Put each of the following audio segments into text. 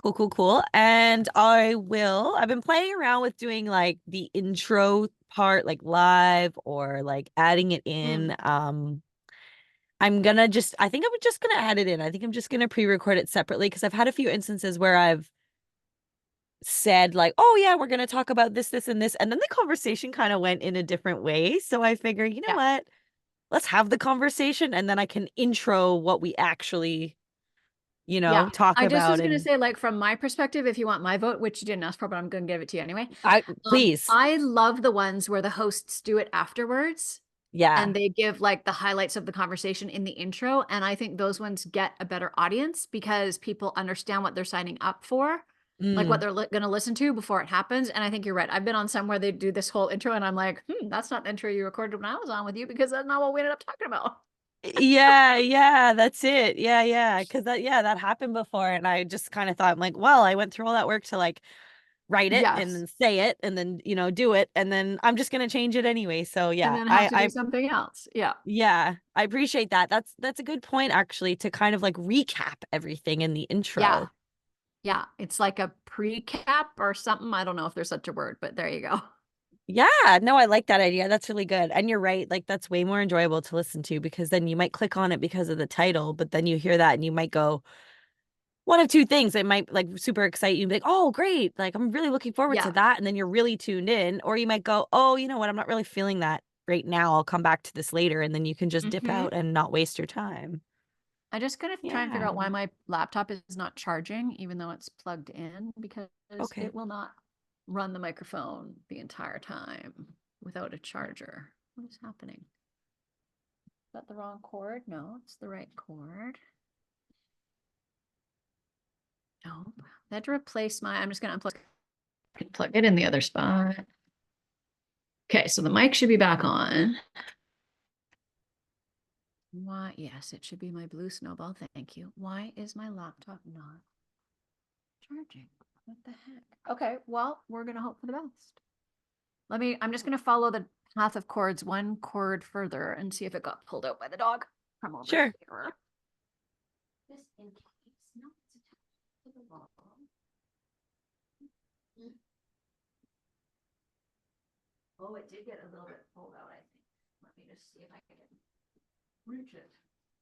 Cool, cool, cool. And I've been playing around with doing like the intro part, like live or like adding it in. Mm, I think I'm just gonna add it in. I think I'm just gonna pre-record it separately because I've had a few instances where I've said like, oh yeah, we're gonna talk about this, this, and this. And then the conversation kind of went in a different way. So I figure, you know yeah. what? Let's have the conversation and then I can intro what we actually, Yeah. talk I just about was going to and say, like, from my perspective, if you want my vote, which you didn't ask for, but I'm going to give it to you anyway. I please. I love the ones where the hosts do it afterwards Yeah. and they give like the highlights of the conversation in the intro. And I think those ones get a better audience because people understand what they're signing up for, like what Mm. they're going to listen to before it happens. And I think you're right. I've been on some where they do this whole intro and I'm like, that's not the intro you recorded when I was on with you because that's not what we ended up talking about. Yeah, yeah, that's it. Yeah, yeah. Because that happened before. And I just kind of thought, I'm like, well, I went through all that work to like write it and Yes. then say it and then, do it. And then I'm just gonna change it anyway. So And yeah, then have to do something else. Yeah. I appreciate that. That's a good point actually to kind of like recap everything in the Yeah. intro. Yeah. It's like a pre-cap or something. I don't know if there's such a word, but there you go. Yeah, no, I like that idea. That's really good. And you're right. Like that's way more enjoyable to listen to because then you might click on it because of the title, but then you hear that and you might go, one of two things. It might like super excite you, be like, oh, great. Like I'm really looking forward to Yeah. that. And then you're really tuned in. Or you might go, oh, you know what? I'm not really feeling that right now. I'll come back to this later. And then you can just dip Hmm. out and not waste your time. I just gotta try and figure Yeah. out why my laptop is not charging, even though it's plugged in, because Okay. it will not run the microphone the entire time without a charger. What is happening? Is that the wrong cord? No, it's the right cord. No, I had to replace I'm just gonna unplug and plug it in the other spot. Okay, so the mic should be back on. Why? Yes, it should be my blue snowball. Thank you. Why is my laptop not charging? What the heck? Okay, well, we're gonna hope for the best. I'm just gonna follow the path of cords one cord further and see if it got pulled out by the dog. Come over Sure. here. Just in case. No, it's attached to the wall. Oh, it did get a little bit pulled out, I think. Let me just see if I can reach it.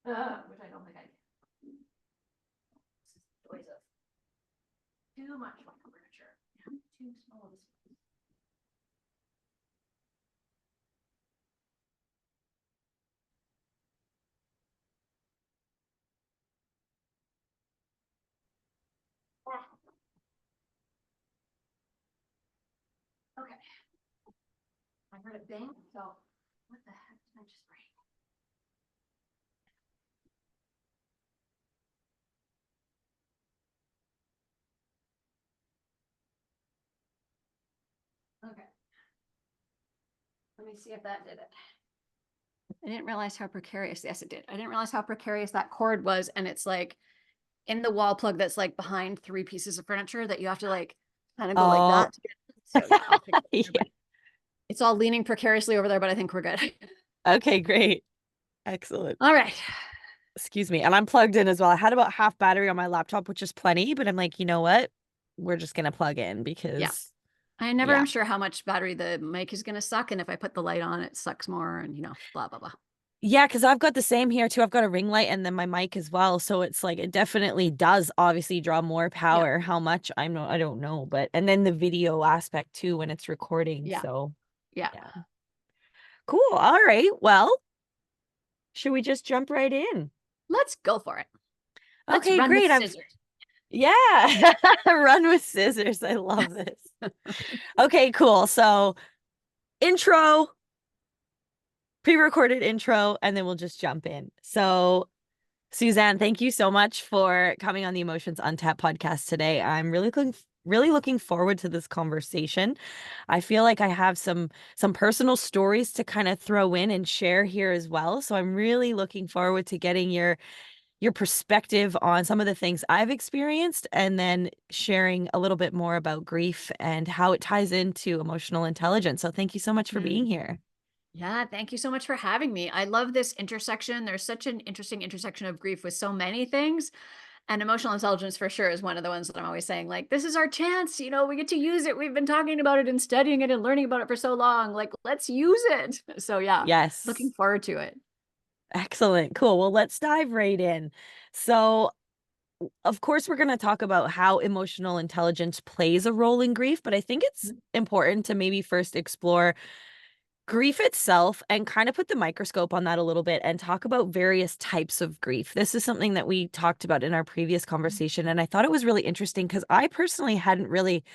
Which I don't think I can. This is the joys of too much furniture. Too small of a space. Okay. I heard it bang, so what the heck did I just break? Okay. Let me see if that did it. I didn't realize how precarious. Yes, it did. I didn't realize how precarious that cord was. And it's like in the wall plug that's like behind three pieces of furniture that you have to like kind of go like Oh, that. So yeah, I'll fix it later, yeah. but it's all leaning precariously over there, but I think we're good. Okay, great. Excellent. All right. Excuse me. And I'm plugged in as well. I had about half battery on my laptop, which is plenty, but I'm like, you know what? We're just gonna plug in Yeah. because I never yeah. am sure how much battery the mic is going to suck. And if I put the light on, it sucks more and, blah, blah, blah. Yeah, because I've got the same here too. I've got a ring light and then my mic as well. So it's like it definitely does obviously draw more Yeah. power. How much I don't know, but and then the video aspect too when it's recording. Yeah. So Yeah. yeah. Cool. All right. Well, should we just jump right in? Let's go for it. Let's Okay, run with great. scissors. Yeah. Run with scissors. I love this. Okay, cool. So intro, pre-recorded intro, and then we'll just jump in. So Suzanne, thank you so much for coming on the Emotions Untapped podcast today. I'm really looking forward to this conversation. I feel like I have some personal stories to kind of throw in and share here as well. So I'm really looking forward to getting your perspective on some of the things I've experienced and then sharing a little bit more about grief and how it ties into emotional intelligence. So thank you so much for being Mm. here. Yeah, thank you so much for having me. I love this intersection. There's such an interesting intersection of grief with so many things. And emotional intelligence for sure is one of the ones that I'm always saying, like, this is our chance, we get to use it. We've been talking about it and studying it and learning about it for so long. Like, let's use it. So yeah, looking Yes. forward to it. Excellent. Cool. Well, let's dive right in. So, of course, we're going to talk about how emotional intelligence plays a role in grief, but I think it's important to maybe first explore grief itself and kind of put the microscope on that a little bit and talk about various types of grief. This is something that we talked about in our previous conversation, and I thought it was really interesting because I personally hadn't really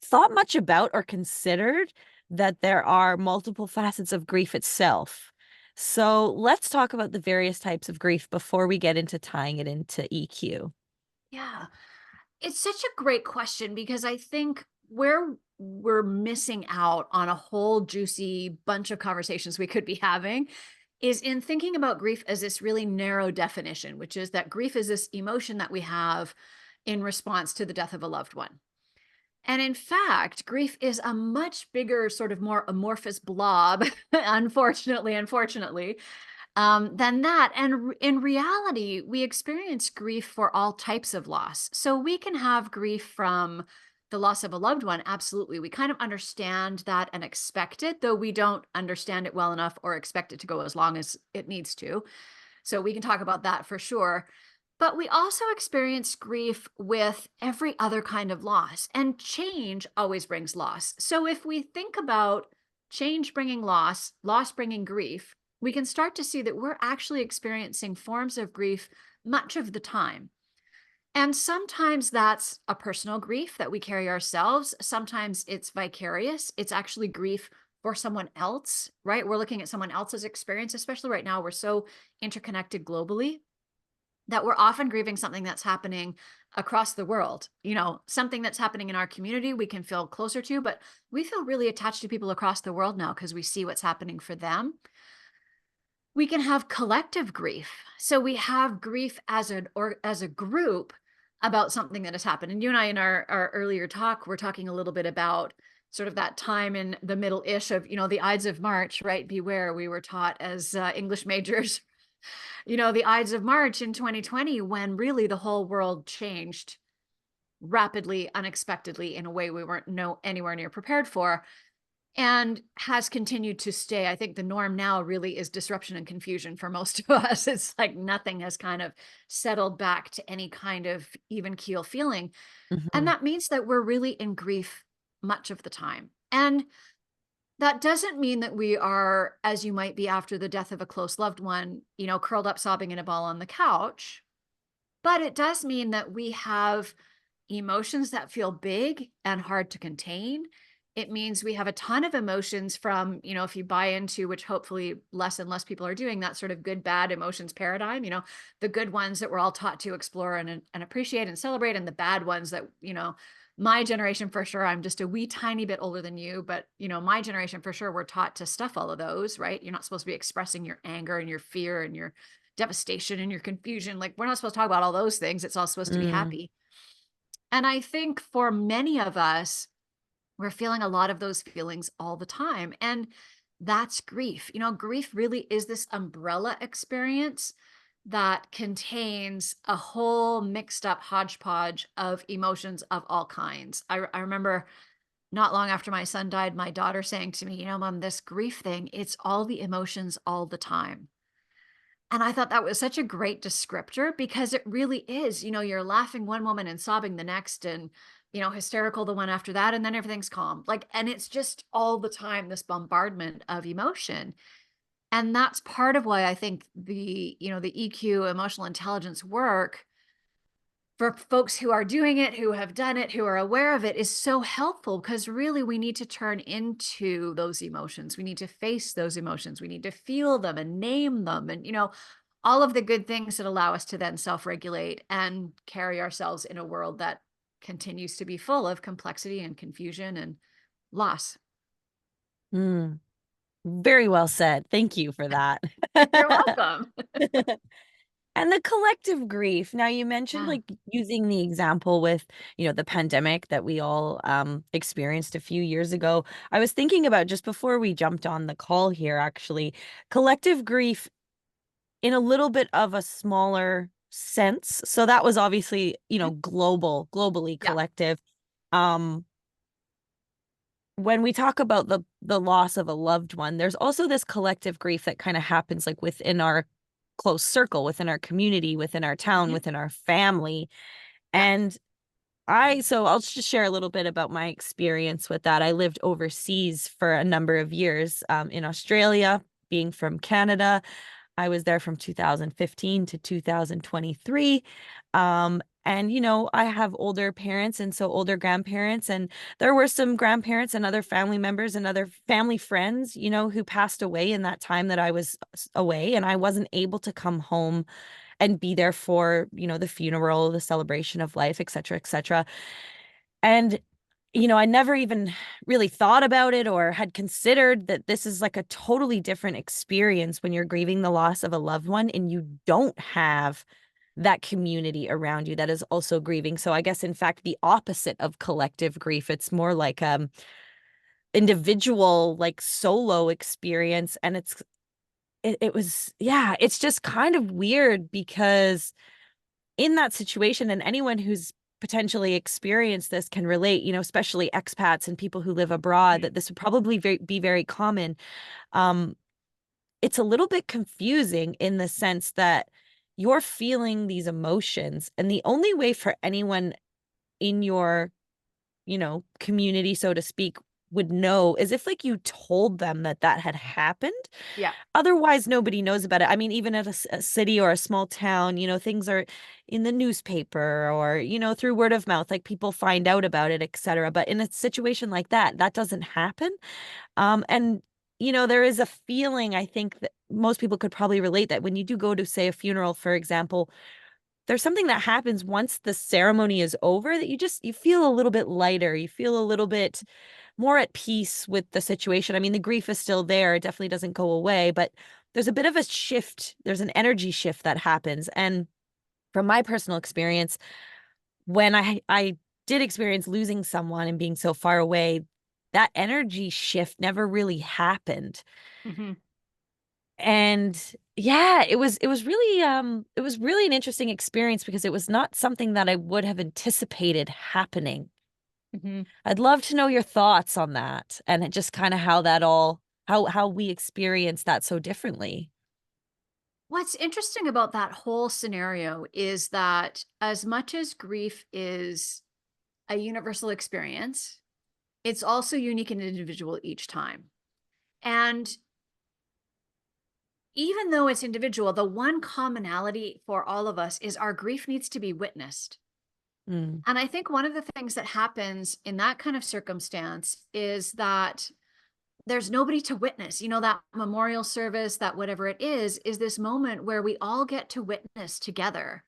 thought much about or considered that there are multiple facets of grief itself. So let's talk about the various types of grief before we get into tying it into EQ. Yeah. It's such a great question because I think where we're missing out on a whole juicy bunch of conversations we could be having is in thinking about grief as this really narrow definition, which is that grief is this emotion that we have in response to the death of a loved one. And in fact, grief is a much bigger, sort of more amorphous blob, unfortunately, than that. And in reality, we experience grief for all types of loss. So we can have grief from the loss of a loved one. Absolutely. We kind of understand that and expect it, though we don't understand it well enough or expect it to go as long as it needs to. So we can talk about that for sure. But we also experience grief with every other kind of loss, and change always brings loss. So if we think about change bringing loss, loss bringing grief, we can start to see that we're actually experiencing forms of grief much of the time. And sometimes that's a personal grief that we carry ourselves. Sometimes it's vicarious. It's actually grief for someone else, right? We're looking at someone else's experience, especially right now. We're so interconnected globally that we're often grieving something that's happening across the world. Something that's happening in our community, we can feel closer to, but we feel really attached to people across the world now because we see what's happening for them. We can have collective grief. So we have grief as a group about something that has happened. And you and I, in our earlier talk, we're talking a little bit about sort of that time in the middle-ish of, the Ides of March, right? Beware, we were taught as English majors, the Ides of March in 2020, when really the whole world changed rapidly, unexpectedly, in a way we weren't anywhere near prepared for, and has continued to stay. I think the norm now really is disruption and confusion for most of us. It's like nothing has kind of settled back to any kind of even keel feeling. And Mhm. that means that we're really in grief much of the time. And that doesn't mean that we are, as you might be after the death of a close loved one, curled up sobbing in a ball on the couch. But it does mean that we have emotions that feel big and hard to contain. It means we have a ton of emotions from, if you buy into, which hopefully less and less people are doing, that sort of good, bad emotions paradigm, the good ones that we're all taught to explore and appreciate and celebrate, and the bad ones that, my generation for sure, I'm just a wee tiny bit older than you, but, my generation for sure, we're taught to stuff all of those, right? You're not supposed to be expressing your anger and your fear and your devastation and your confusion. Like, we're not supposed to talk about all those things. It's all supposed to be Mm. happy. And I think for many of us, we're feeling a lot of those feelings all the time. And that's grief. Grief really is this umbrella experience that contains a whole mixed up hodgepodge of emotions of all kinds. I remember not long after my son died, my daughter saying to me, Mom, this grief thing, it's all the emotions all the time. And I thought that was such a great descriptor because it really is. You're laughing one moment and sobbing the next, and, hysterical the one after that, and then everything's calm. Like, and it's just all the time, this bombardment of emotion. And that's part of why I think the EQ, emotional intelligence work for folks who are doing it, who have done it, who are aware of it, is so helpful, because really we need to turn into those emotions. We need to face those emotions. We need to feel them and name them, and, all of the good things that allow us to then self-regulate and carry ourselves in a world that continues to be full of complexity and confusion and loss. Mm. Very well said. Thank you for that. You're welcome. And the collective grief. Now, you mentioned Yeah. like using the example with, the pandemic that we all experienced a few years ago. I was thinking about just before we jumped on the call here, actually, collective grief in a little bit of a smaller sense. So that was obviously, globally Yeah. collective. Um, when we talk about the loss of a loved one, there's also this collective grief that kind of happens like within our close circle, within our community, within our town, Mhm. within our family. Yeah. And so I'll just share a little bit about my experience with that. I lived overseas for a number of years, in Australia, being from Canada. I was there from 2015 to 2023. And, I have older parents and so older grandparents. And there were some grandparents and other family members and other family friends, who passed away in that time that I was away. And I wasn't able to come home and be there for, the funeral, the celebration of life, et cetera, et cetera. And, I never even really thought about it or had considered that this is like a totally different experience when you're grieving the loss of a loved one and you don't have that community around you that is also grieving. So I guess in fact the opposite of collective grief. It's more like individual, like solo experience. And it was, yeah, it's just kind of weird because in that situation, and anyone who's potentially experienced this can relate, especially expats and people who live abroad, Mhm. that this would probably be very common. Um, it's a little bit confusing in the sense that you're feeling these emotions, and the only way for anyone in your, community, so to speak, would know is if like you told them that that had happened. Yeah. Otherwise, nobody knows about it. I mean, even at a city or a small town, things are in the newspaper or, through word of mouth, like people find out about it, etc. But in a situation like that, that doesn't happen. And, there is a feeling, I think, that most people could probably relate that when you do go to, say, a funeral, for example, there's something that happens once the ceremony is over that you feel a little bit lighter. You feel a little bit more at peace with the situation. I mean, the grief is still there. It definitely doesn't go away, but there's a bit of a shift. There's an energy shift that happens. And from my personal experience, when I did experience losing someone and being so far away, that energy shift never really happened. Mhm. And yeah, it was really an interesting experience because it was not something that I would have anticipated happening. Mhm. I'd love to know your thoughts on that and just kind of how that all how we experience that so differently. What's interesting about that whole scenario is that as much as grief is a universal experience, it's also unique and individual each time. And even though it's individual, the one commonality for all of us is our grief needs to be witnessed. Mm, And I think one of the things that happens in that kind of circumstance is that there's nobody to witness. That memorial service, that whatever it is this moment where we all get to witness together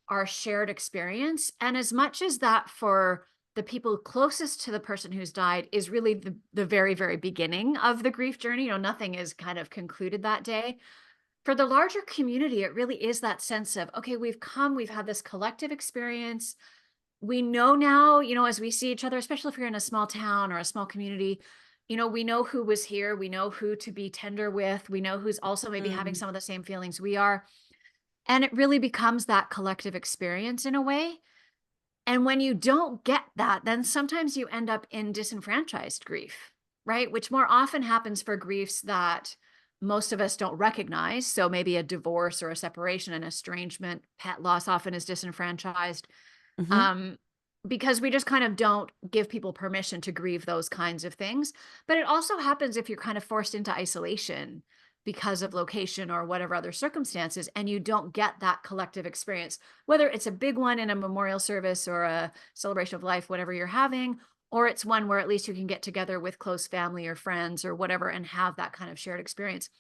our shared experience. And as much as that for the people closest to the person who's died is really the very, very beginning of the grief journey, nothing is kind of concluded that day. For the larger community, it really is that sense of, okay, we've had this collective experience. We know now, as we see each other, especially if you're in a small town or a small community, we know who was here. We know who to be tender with. We know who's also maybe having mm, some of the same feelings we are. And it really becomes that collective experience in a way. And when you don't get that, then sometimes you end up in disenfranchised grief, right? Which more often happens for griefs that most of us don't recognize. So maybe a divorce or a separation, an estrangement, pet loss often is disenfranchised. mhm, Um, because we just kind of don't give people permission to grieve those kinds of things. But it also happens if you're kind of forced into isolation because of location or whatever other circumstances, and you don't get that collective experience, whether it's a big one in a memorial service or a celebration of life, whatever you're having, or it's one where at least you can get together with close family or friends or whatever and have that kind of shared experience.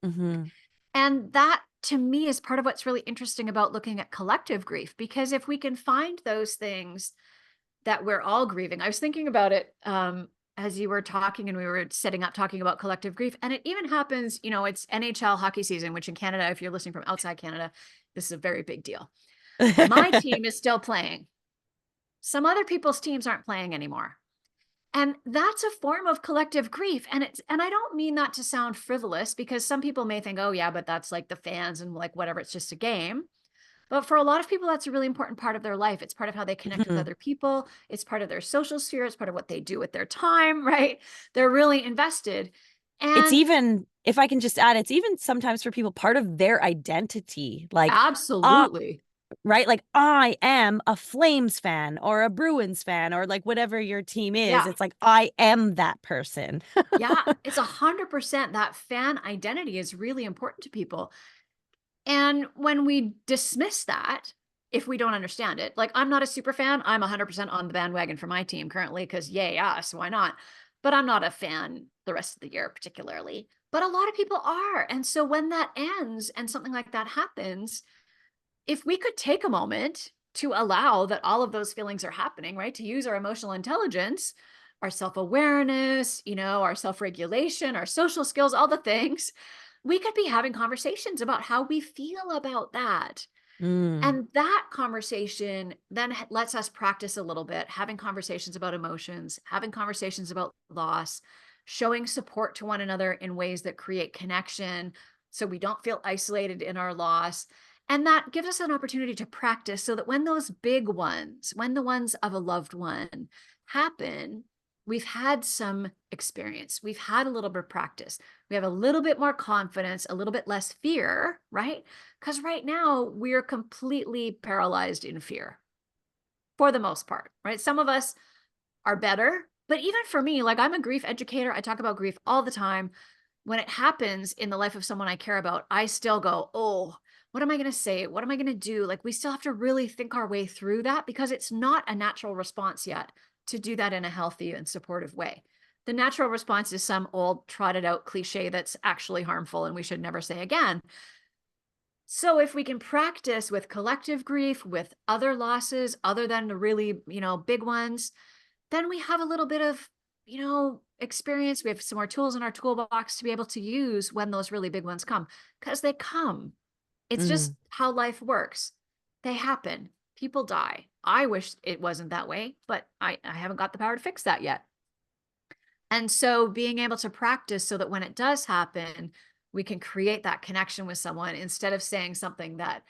mhm, And that to me is part of what's really interesting about looking at collective grief, because if we can find those things that we're all grieving. I was thinking about it as you were talking and we were setting up talking about collective grief. And it even happens, it's NHL hockey season, which in Canada, if you're listening from outside Canada, this is a very big deal. My team is still playing. Some other people's teams aren't playing anymore. And that's a form of collective grief. And I don't mean that to sound frivolous because some people may think, oh, yeah, but that's like the fans and like whatever, it's just a game. But for a lot of people, that's a really important part of their life. It's part of how they connect with Mhm. other people. It's part of their social sphere. It's part of what they do with their time, right? They're really invested. It's And even, if I can just add, it's even sometimes for people part of their identity. Like, uh, absolutely. right? Like, I am a Flames fan or a Bruins fan or like whatever your team is. Yeah. It's like, I am that person. Yeah. It's 100% that fan identity is really important to people. And when we dismiss that, if we don't understand it, like I'm not a super fan, I'm 100% on the bandwagon for my team currently because yay, us, why not? But I'm not a fan the rest of the year, particularly. But a lot of people are. And so when that ends and something like that happens, if we could take a moment to allow that all of those feelings are happening, right? To use our emotional intelligence, our self awareness, our self regulation, our social skills, all the things, we could be having conversations about how we feel about that. Mm, And that conversation then lets us practice a little bit, having conversations about emotions, having conversations about loss, showing support to one another in ways that create connection so we don't feel isolated in our loss. And that gives us an opportunity to practice so that when those big ones, when the ones of a loved one happen, we've had some experience, we've had a little bit of practice, we have a little bit more confidence, a little bit less fear, right? Because right now we're completely paralyzed in fear for the most part, right? Some of us are better, but even for me, like I'm a grief educator, I talk about grief all the time. When it happens in the life of someone I care about, I still go, oh, what am I going to say? What am I going to do? Like we still have to really think our way through that because it's not a natural response yet to do that in a healthy and supportive way. The natural response is some old trotted out cliche that's actually harmful and we should never say again. So if we can practice with collective grief, with other losses other than the really, big ones, then we have a little bit of, experience. We have some more tools in our toolbox to be able to use when those really big ones come, because they come. It's just mm, how life works. They happen. People die. I wish it wasn't that way, but I haven't got the power to fix that yet. And so being able to practice so that when it does happen, we can create that connection with someone instead of saying something that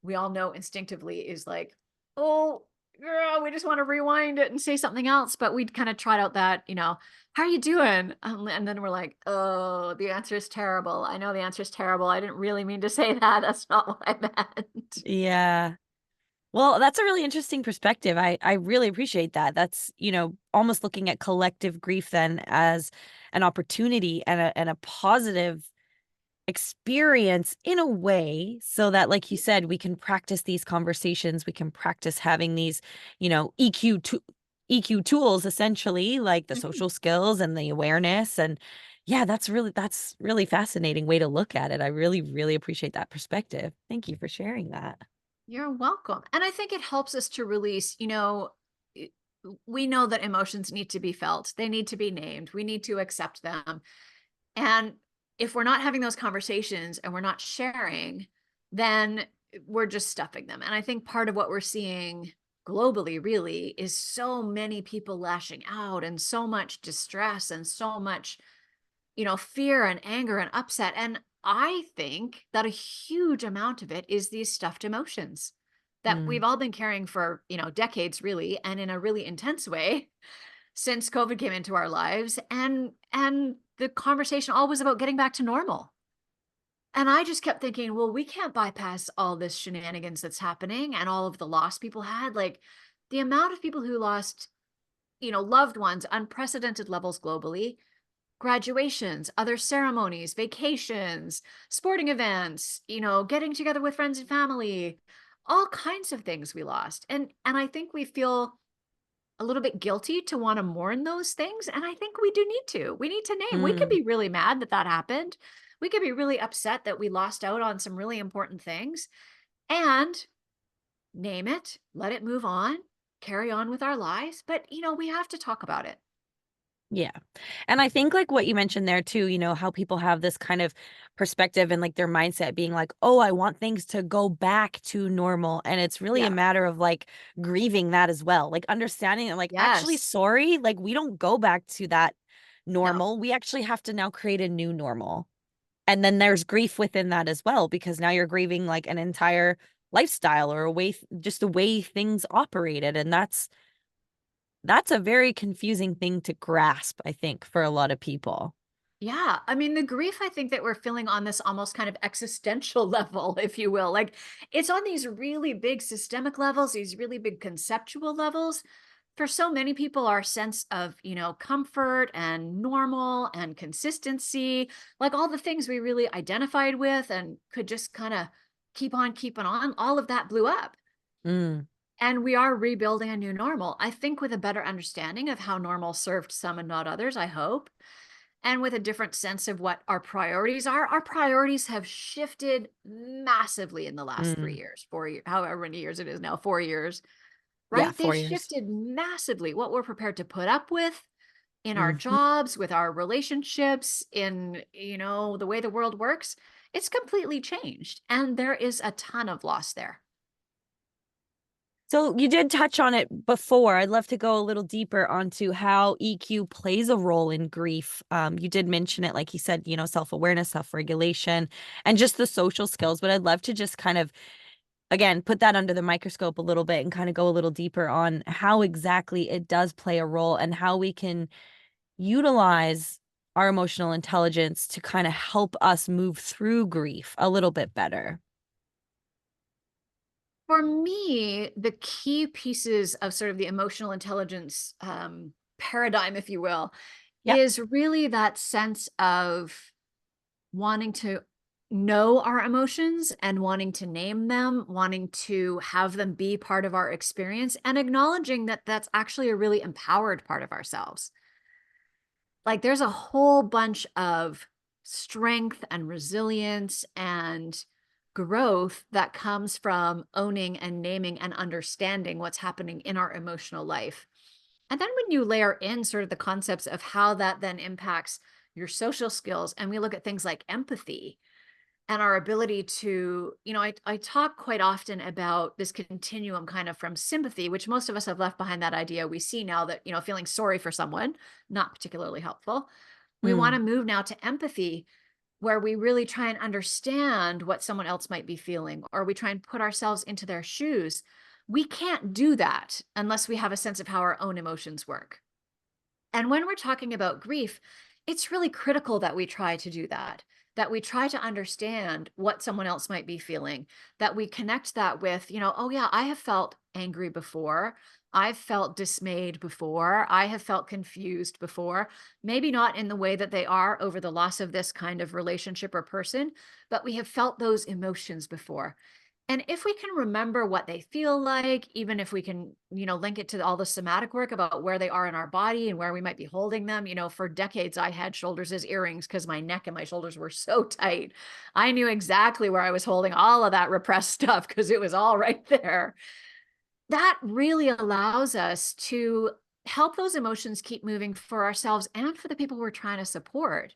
we all know instinctively is like, oh, girl, we just want to rewind it and say something else. But we'd kind of tried out that, how are you doing? And then we're like, oh, the answer is terrible. I know the answer is terrible. I didn't really mean to say that. That's not what I meant. yeah. Well, that's a really interesting perspective. I really appreciate that. That's, almost looking at collective grief then as an opportunity and a positive experience in a way so that, like you said, we can practice these conversations, we can practice having these, EQ tools essentially, like the Mhm. social skills and the awareness. And yeah, that's really fascinating way to look at it. I really, really appreciate that perspective. Thank you for sharing that. You're welcome. And I think it helps us to release, i- we know that emotions need to be felt, they need to be named, we need to accept them. And if we're not having those conversations and we're not sharing, then we're just stuffing them. And I think part of what we're seeing globally really is so many people lashing out and so much distress and so much fear and anger and upset. And I think that a huge amount of it is these stuffed emotions that Mm, we've all been carrying for, decades really, and in a really intense way since COVID came into our lives. And the conversation always about getting back to normal. And I just kept thinking, well, we can't bypass all this shenanigans that's happening and all of the loss people had. Like the amount of people who lost, loved ones, unprecedented levels globally, graduations, other ceremonies, vacations, sporting events, getting together with friends and family, all kinds of things we lost. And I think we feel a little bit guilty to want to mourn those things, and I think we do need to. We need to name. We could mm. be really mad that that happened. We could be really upset that we lost out on some really important things and name it, let it move on, carry on with our lives, but we have to talk about it. Yeah. And I think like what you mentioned there too, how people have this kind of perspective and like their mindset being like, oh, I want things to go back to normal. And it's really a Yeah. matter of like grieving that as well. Like understanding that like actually Yes. sorry, like we don't go back to that No. normal. We actually have to now create a new normal. And then there's grief within that as well, because now you're grieving like an entire lifestyle or a way, just the way things operated. And that's a very confusing thing to grasp, I think, for a lot of people. Yeah. I mean, the grief I think that we're feeling on this almost kind of existential level, if you will, like it's on these really big systemic levels, these really big conceptual levels. For so many people, our sense of, comfort and normal and consistency, like all the things we really identified with and could just kind of keep on keeping on, all of that blew up. Mm, And we are rebuilding a new normal, I think, with a better understanding of how normal served some and not others, I hope. And with a different sense of what our priorities are. Our priorities have shifted massively in the last 3 mm. years, 4 years, however many years it is now, 4 years, Yeah, right? They've 4 years. shifted massively. What we're prepared to put up with in our Mhm. jobs, with our relationships, in, the way the world works, it's completely changed. And there is a ton of loss there. So you did touch on it before. I'd love to go a little deeper onto how EQ plays a role in grief. You did mention it, like you said, self-awareness, self-regulation, and just the social skills. But I'd love to just kind of, again, put that under the microscope a little bit and kind of go a little deeper on how exactly it does play a role and how we can utilize our emotional intelligence to kind of help us move through grief a little bit better. For me, the key pieces of sort of the emotional intelligence paradigm, if you will, Yep. is really that sense of wanting to know our emotions and wanting to name them, wanting to have them be part of our experience, and acknowledging that that's actually a really empowered part of ourselves. Like there's a whole bunch of strength and resilience and growth that comes from owning and naming and understanding what's happening in our emotional life. And then when you layer in sort of the concepts of how that then impacts your social skills, and we look at things like empathy and our ability to, I talk quite often about this continuum kind of from sympathy, which most of us have left behind that idea. We see now that, feeling sorry for someone, not particularly helpful. We want to Mm, move now to empathy, where we really try and understand what someone else might be feeling, or we try and put ourselves into their shoes. We can't do that unless we have a sense of how our own emotions work. And when we're talking about grief, it's really critical that we try to do that, that we try to understand what someone else might be feeling, that we connect that with, oh, yeah, I have felt angry before. I've felt dismayed before. I have felt confused before. Maybe not in the way that they are over the loss of this kind of relationship or person, but we have felt those emotions before. And if we can remember what they feel like, even if we can, link it to all the somatic work about where they are in our body and where we might be holding them. For decades, I had shoulders as earrings because my neck and my shoulders were so tight. I knew exactly where I was holding all of that repressed stuff because it was all right there. That really allows us to help those emotions keep moving for ourselves and for the people we're trying to support.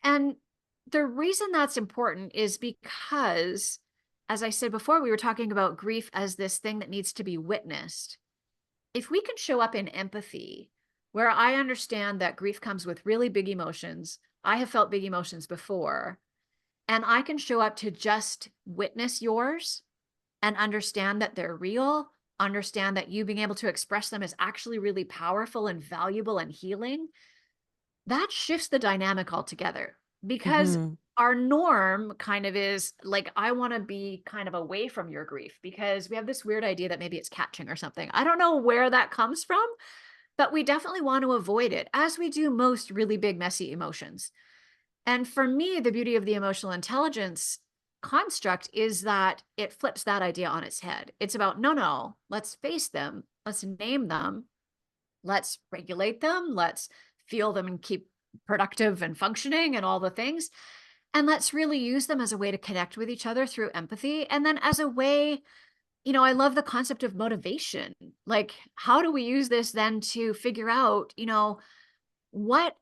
And the reason that's important is because, as I said before, we were talking about grief as this thing that needs to be witnessed. If we can show up in empathy, where I understand that grief comes with really big emotions, I have felt big emotions before, and I can show up to just witness yours and understand that they're real, understand that you being able to express them is actually really powerful and valuable and healing, that shifts the dynamic altogether, because mhm. our norm kind of is like, I want to be kind of away from your grief because we have this weird idea that maybe it's catching or something. I don't know where that comes from, but we definitely want to avoid it, as we do most really big, messy emotions. And for me, the beauty of the emotional intelligence construct is that it flips that idea on its head. It's about, no, no, let's face them, let's name them, let's regulate them, let's feel them and keep productive and functioning and all the things. And let's really use them as a way to connect with each other through empathy. And then as a way, I love the concept of motivation. Like, how do we use this then to figure out, what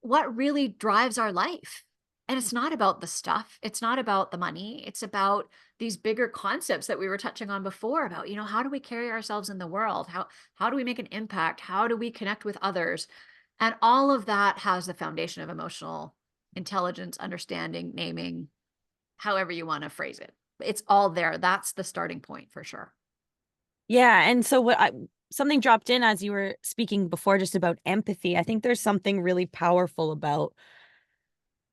what really drives our life? And it's not about the stuff. It's not about the money. It's about these bigger concepts that we were touching on before about, how do we carry ourselves in the world? How do we make an impact? How do we connect with others? And all of that has the foundation of emotional intelligence, understanding, naming, however you want to phrase it. It's all there. That's the starting point for sure. Yeah, and so something dropped in as you were speaking before just about empathy. I think there's something really powerful about,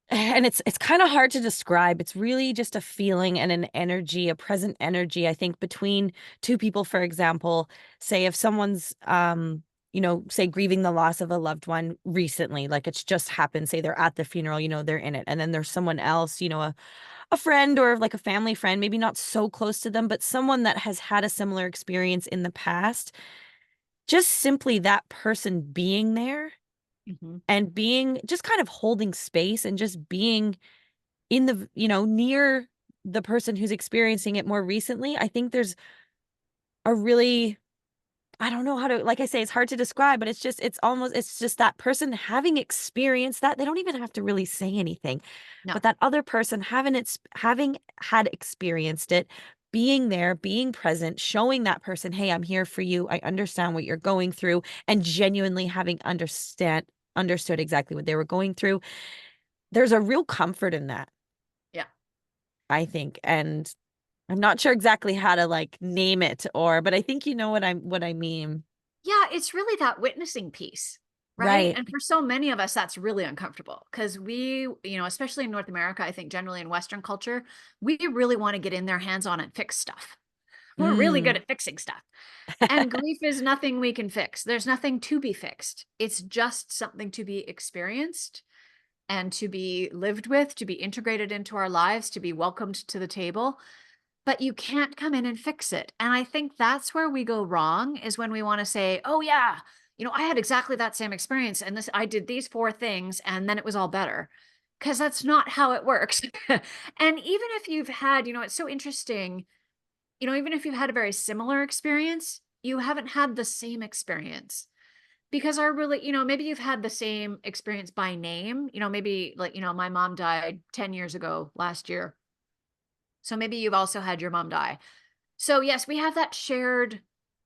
and it's kind of hard to describe. It's really just a feeling and an energy, a present energy, I think, between two people. For example, say if someone's say grieving the loss of a loved one recently, like it's just happened, say they're at the funeral, they're in it, and then there's someone else, a friend or like a family friend, maybe not so close to them, but someone that has had a similar experience in the past. Just simply that person being there Mhm. and being just kind of holding space and just being in the, near the person who's experiencing it more recently. I think there's a really, I don't know how to, like I say, it's hard to describe, but it's just that person having experienced that. They don't even have to really say anything, No. but that other person having had experienced it, being there, being present, showing that person, hey, I'm here for you. I understand what you're going through, and genuinely having understood exactly what they were going through. There's a real comfort in that, Yeah. I think. And I'm not sure exactly how to like name it but I think you know what I mean. Yeah, it's really that witnessing piece, right? Right. And for so many of us, that's really uncomfortable because especially in North America, I think generally in Western culture, we really want to get in their hands on and fix stuff. We're really good Mm. at fixing stuff. And grief is nothing we can fix. There's nothing to be fixed. It's just something to be experienced and to be lived with, to be integrated into our lives, to be welcomed to the table. But you can't come in and fix it. And I think that's where we go wrong is when we want to say, oh, yeah, I had exactly that same experience. And I did these 4 things and then it was all better. Because that's not how it works. And even if you've had, it's so interesting, even if you've had a very similar experience, you haven't had the same experience because maybe you've had the same experience by name, maybe like, my mom died 10 years ago last year. So maybe you've also had your mom die. So yes, we have that shared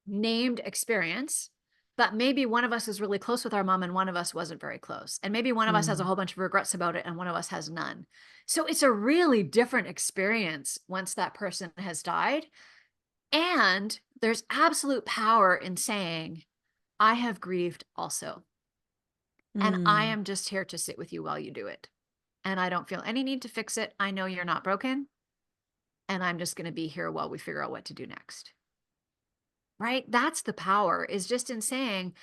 named experience, but maybe one of us is really close with our mom and one of us wasn't very close. And maybe one of us has a Mm. whole bunch of regrets about it and one of us has none. So it's a really different experience once that person has died. And there's absolute power in saying, I have grieved also. And I Mm. am just here to sit with you while you do it. And I don't feel any need to fix it. I know you're not broken. And I'm just going to be here while we figure out what to do next. Right? That's the power, is just in saying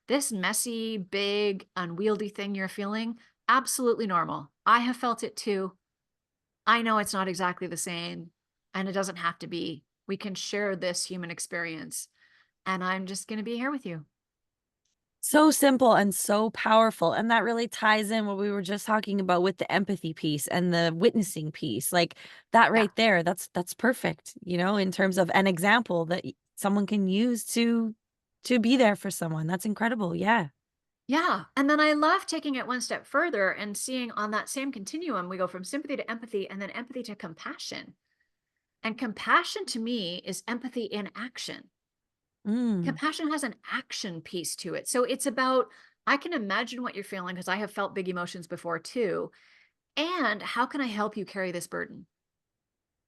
this messy, big, unwieldy thing you're feeling, absolutely normal. I have felt it too. I know it's not exactly the same, and it doesn't have to be. We can share this human experience, and I'm just going to be here with you. So simple and so powerful. And that really ties in what we were just talking about with the empathy piece and the witnessing piece. Like that Yeah. right there, that's perfect, in terms of an example that someone can use to be there for someone. That's incredible. Yeah. Yeah. And then I love taking it one step further and seeing on that same continuum, we go from sympathy to empathy and then empathy to compassion. And compassion to me is empathy in action. Mm. Compassion has an action piece to it. So it's about, I can imagine what you're feeling because I have felt big emotions before too. And how can I help you carry this burden?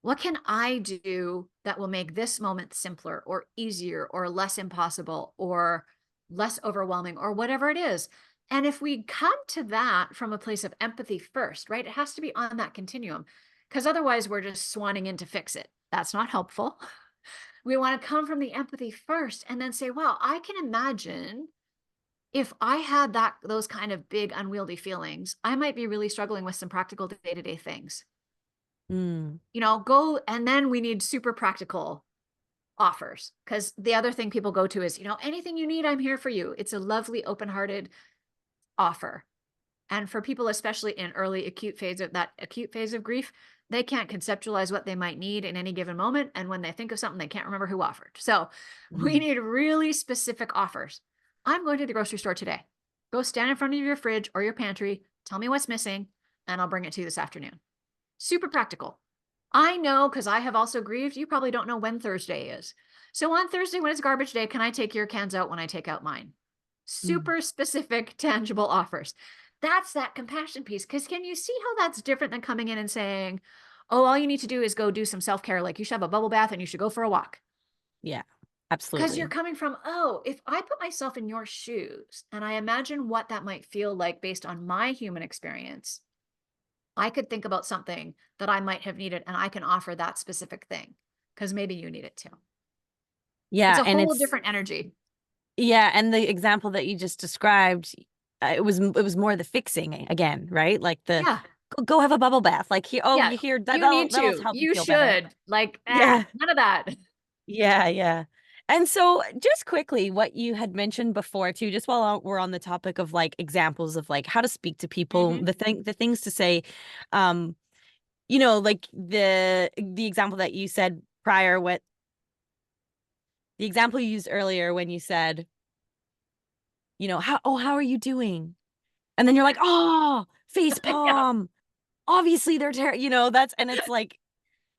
What can I do that will make this moment simpler or easier or less impossible or less overwhelming or whatever it is? And if we come to that from a place of empathy first, right? It has to be on that continuum because otherwise we're just swanning in to fix it. That's not helpful. We want to come from the empathy first and then say, wow, I can imagine if I had those kind of big unwieldy feelings, I might be really struggling with some practical day-to-day things. Mm. Go, and then we need super practical offers because the other thing people go to is, anything you need, I'm here for you. It's a lovely, open-hearted offer. And for people, especially in early acute phase of grief, they can't conceptualize what they might need in any given moment. And when they think of something, they can't remember who offered. So we Mm. need really specific offers. I'm going to the grocery store today. Go stand in front of your fridge or your pantry. Tell me what's missing, and I'll bring it to you this afternoon. Super practical. I know because I have also grieved. You probably don't know when Thursday is. So on Thursday, when it's garbage day, can I take your cans out when I take out mine? Mm. Super specific, tangible offers. That's that compassion piece. Because can you see how that's different than coming in and saying, oh, all you need to do is go do some self-care. Like you should have a bubble bath and you should go for a walk. Yeah, Because you're absolutely. coming from, oh, if I put myself in your shoes and I imagine what that might feel like based on my human experience, I could think about something that I might have needed and I can offer that specific thing because maybe you need it too. It's Yeah, a and whole it's different energy. yeah, and the example that you just described, it was more the fixing again, right? Like the Yeah. go have a bubble bath. Like here, oh, Yeah. you hear that You need that'll to. help you You feel better. should. Like, Yeah. none of that. Yeah, yeah. And so just quickly, what you had mentioned before too, just while we're on the topic of like examples of like how to speak to people, Hmm. the things to say, um, like the example that you said prior, what the example you used earlier when you said, how are you doing? And then you're like, oh, face Yeah. palm. Obviously they're that's and it's like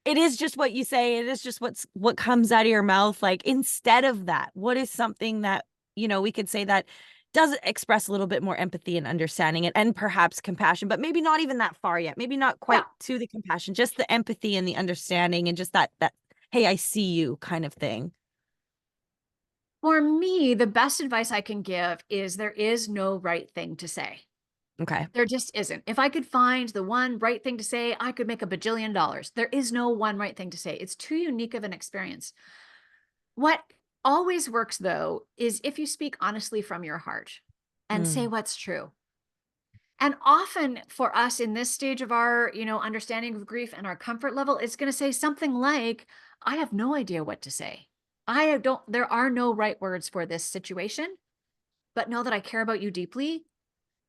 it is just what you say. It is just what comes out of your mouth. Like instead of that, what is something that, we could say that does express a little bit more empathy and understanding and perhaps compassion, but maybe not even that far yet. Maybe not Yeah. quite to the compassion, just the empathy and the understanding and just that, hey, I see you kind of thing. For me, the best advice I can give is there is no right thing to say. Okay. There just isn't. If I could find the one right thing to say, I could make $1 billion. There is no one right thing to say. It's too unique of an experience. What always works, though, is if you speak honestly from your heart and say Mm, what's true. And often for us in this stage of our, understanding of grief and our comfort level, it's going to say something like, I have no idea what to say. There are no right words for this situation, but know that I care about you deeply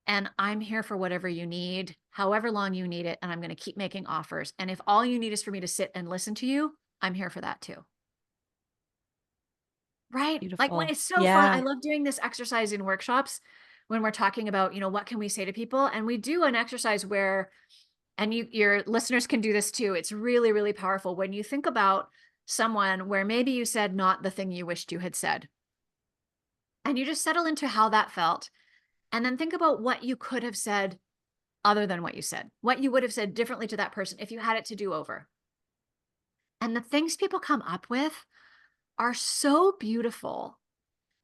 and I'm here for whatever you need, however long you need it. And I'm going to keep making offers. And if all you need is for me to sit and listen to you, I'm here for that too. Right? Like when beautiful. it's so fun. I Yeah. love doing this exercise in workshops when we're talking about, what can we say to people? And we do an exercise where, and your listeners can do this too. It's really, really powerful when you think about someone where maybe you said not the thing you wished you had said. And you just settle into how that felt. And then think about what you could have said other than what you said, what you would have said differently to that person if you had it to do over. And the things people come up with are so beautiful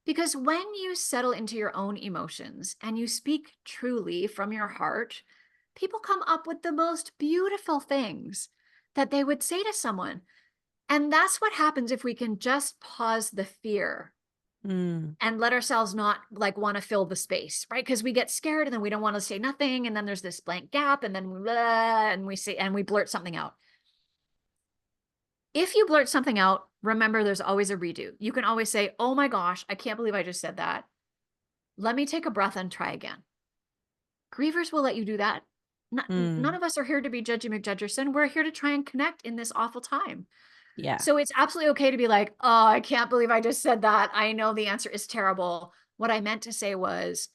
because when you settle into your own emotions and you speak truly from your heart, people come up with the most beautiful things that they would say to someone. And that's what happens if we can just pause the fear Mm, and let ourselves not like want to fill the space, right? Because we get scared and then we don't want to say nothing. And then there's this blank gap. And then and we say, and we blurt something out. If you blurt something out, remember there's always a redo. You can always say, oh my gosh, I can't believe I just said that. Let me take a breath and try again. Grievers will let you do that. None mm, of us are here to be Judgy McJudgerson. We're here to try and connect in this awful time. yeah. So it's absolutely okay to be like, oh, I can't believe I just said that. I know the answer is terrible. What I meant to say was,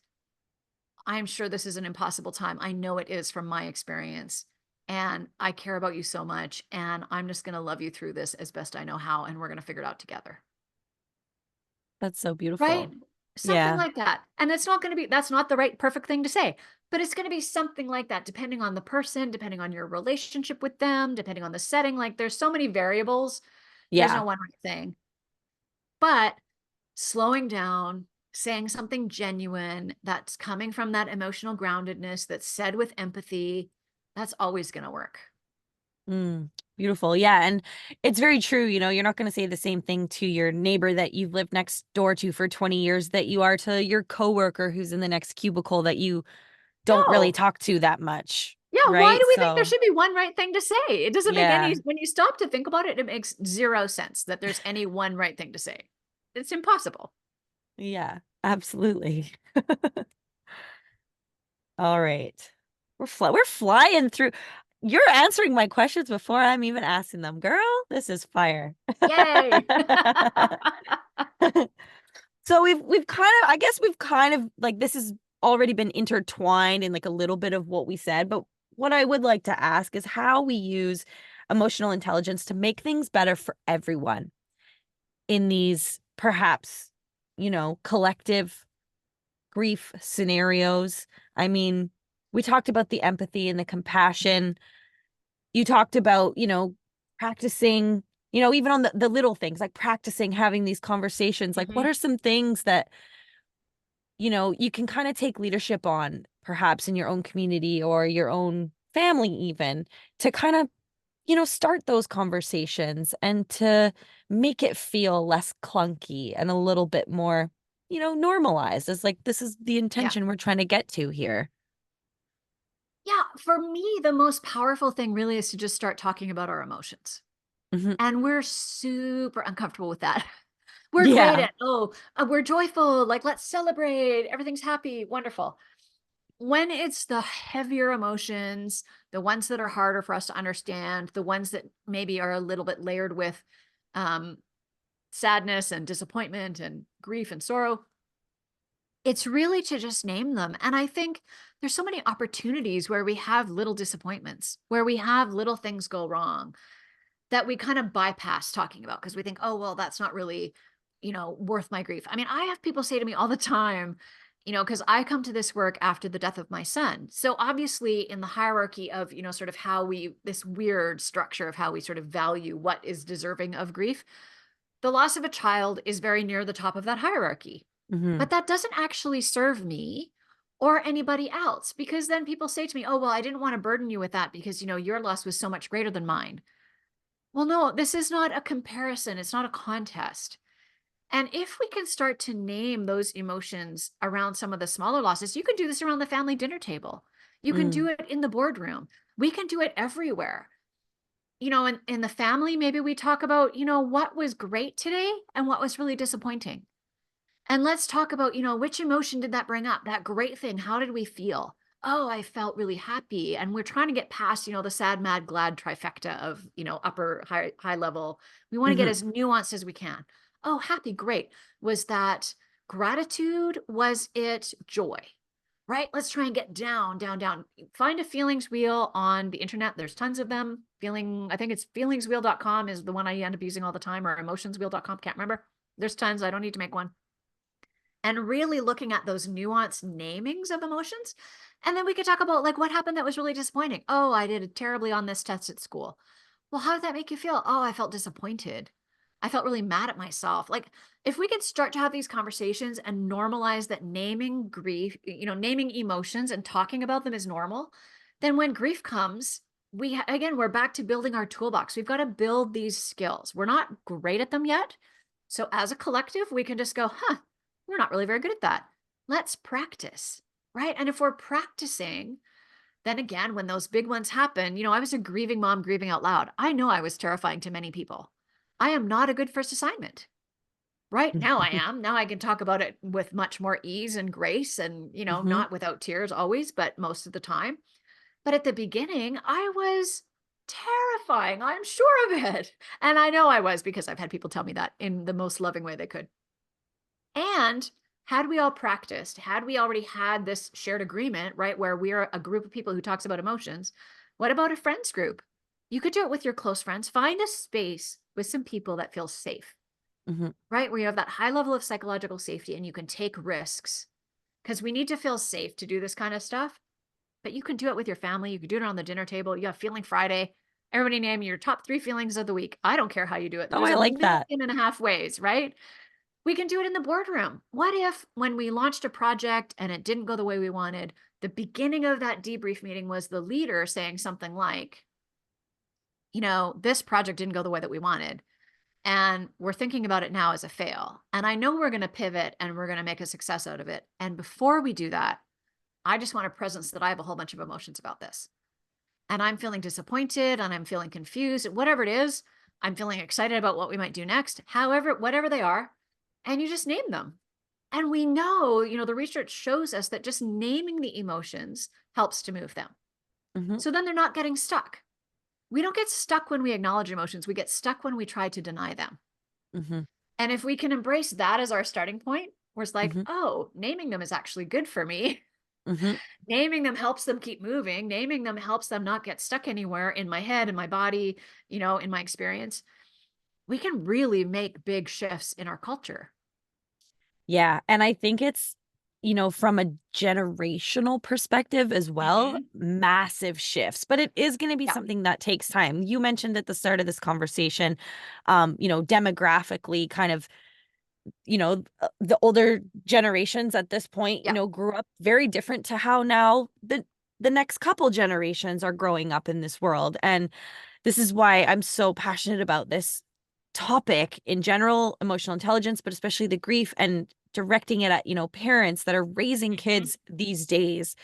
I'm sure this is an impossible time. I know it is from my experience. And I care about you so much. And I'm just going to love you through this as best I know how. And we're going to figure it out together. That's so Right? beautiful. Something Yeah. like that. And it's not going to be, that's not the right perfect thing to say, but it's going to be something like that, depending on the person, depending on your relationship with them, depending on the setting. Like there's so many variables. There's Yeah. no one right thing. But slowing down, saying something genuine that's coming from that emotional groundedness that's said with empathy, that's always going to work. Mm, beautiful. Yeah. And it's very true. You're not going to say the same thing to your neighbor that you've lived next door to for 20 years that you are to your coworker who's in the next cubicle that you don't really No. talk to that much. Yeah, why Right. do we think there So, should be one right thing to say? It doesn't make any, yeah. when you stop to think about it, it makes zero sense that there's any one right thing to say. It's impossible. Yeah. Absolutely. All right. We're flying through. You're answering my questions before I'm even asking them. Girl, this is fire. Yay. So we've kind of I guess we've kind of like this has already been intertwined in like a little bit of what we said, but what I would like to ask is how we use emotional intelligence to make things better for everyone in these perhaps, collective grief scenarios. I mean, we talked about the empathy and the compassion. you talked about, practicing, even on the little things, like practicing having these conversations. Like, what Mhm. are some things that, you can kind of take leadership on, perhaps in your own community or your own family, even to kind of, start those conversations and to make it feel less clunky and a little bit more, normalized, as like, this is the Yeah. intention we're trying to get to here. Yeah, for me, the most powerful thing really is to just start talking about our emotions. Hmm. And we're super uncomfortable with that. We're great Yeah. at, "Oh, we're joyful, like, let's celebrate, everything's happy, wonderful." When it's the heavier emotions, the ones that are harder for us to understand, the ones that maybe are a little bit layered with, um, sadness and disappointment and grief and sorrow, it's really to just name them. And I think there's so many opportunities where we have little disappointments, where we have little things go wrong that we kind of bypass talking about because we think, oh, well, that's not really, worth my grief. I mean, I have people say to me all the time, because I come to this work after the death of my son. So obviously, in the hierarchy of, sort of how this weird structure of how we sort of value what is deserving of grief, the loss of a child is very near the top of that hierarchy. Hmm. But that doesn't actually serve me or anybody else because then people say to me, oh, well, I didn't want to burden you with that because, your loss was so much greater than mine. Well, no, this is not a comparison. It's not a contest. And if we can start to name those emotions around some of the smaller losses, you can do this around the family dinner table. You can do Mm. it in the boardroom. We can do it everywhere. In the family, maybe we talk about, what was great today and what was really disappointing. And let's talk about, which emotion did that bring up? That great thing. How did we feel? Oh, I felt really happy. And we're trying to get past, the sad, mad, glad trifecta of, upper, high level. We want to get Hmm. as nuanced as we can. Oh, happy, great. Was that gratitude? Was it joy? Right? Let's try and get down, down, down. Find a feelings wheel on the internet. There's tons of them. I think it's feelingswheel.com is the one I end up using all the time, or emotionswheel.com. Can't remember. There's tons. I don't need to make one and really looking at those nuanced namings of emotions. And then we could talk about like what happened that was really disappointing. Oh, I did terribly on this test at school. Well, how did that make you feel? Oh, I felt disappointed. I felt really mad at myself. Like if we could start to have these conversations and normalize that naming grief, naming emotions and talking about them is normal, then when grief comes, again, we're back to building our toolbox. We've got to build these skills. We're not great at them yet. So as a collective, we can just go, huh, we're not really very good at that. Let's practice, right? And if we're practicing, then again, when those big ones happen, I was a grieving mom grieving out loud. I know I was terrifying to many people. I am not a good first assignment. Right now I am. Now I can talk about it with much more ease and grace and, Hmm. not without tears always, but most of the time. But at the beginning, I was terrifying. I'm sure of it. And I know I was because I've had people tell me that in the most loving way they could. And had we all practiced, had we already had this shared agreement, right, where we're a group of people who talks about emotions, what about a friends group? You could do it with your close friends. Find a space with some people that feel safe, Hmm. right? Where you have that high level of psychological safety and you can take risks because we need to feel safe to do this kind of stuff. But you can do it with your family. You can do it on the dinner table. You have Feeling Friday. Everybody name your top 3 feelings of the week. I don't care how you do it. Oh, There's I a like million that. and a half ways, right? We can do it in the boardroom. What if, when we launched a project and it didn't go the way we wanted, the beginning of that debrief meeting was the leader saying something like, this project didn't go the way that we wanted. And we're thinking about it now as a fail. And I know we're going to pivot and we're going to make a success out of it. And before we do that, I just want a presence that I have a whole bunch of emotions about this. And I'm feeling disappointed and I'm feeling confused, whatever it is. I'm feeling excited about what we might do next, however, whatever they are. And you just name them. And we know, the research shows us that just naming the emotions helps to move them. Hmm. So then they're not getting stuck. We don't get stuck when we acknowledge emotions. We get stuck when we try to deny them. Hmm. And if we can embrace that as our starting point, where it's like, Hmm. oh, naming them is actually good for me. Hmm. Naming them helps them keep moving. Naming them helps them not get stuck anywhere in my head, in my body, in my experience. We can really make big shifts in our culture. Yeah. And I think it's you know, from a generational perspective as well, Mhm. massive shifts, but it is going to be Yeah. something that takes time. You mentioned at the start of this conversation, you know, demographically kind of, you know, the older generations at this point, you Yeah. know, grew up very different to how now the next couple generations are growing up in this world. And this is why I'm so passionate about this topic in general, emotional intelligence, but especially the grief, and directing it at, you know, parents that are raising Mhm. kids these days.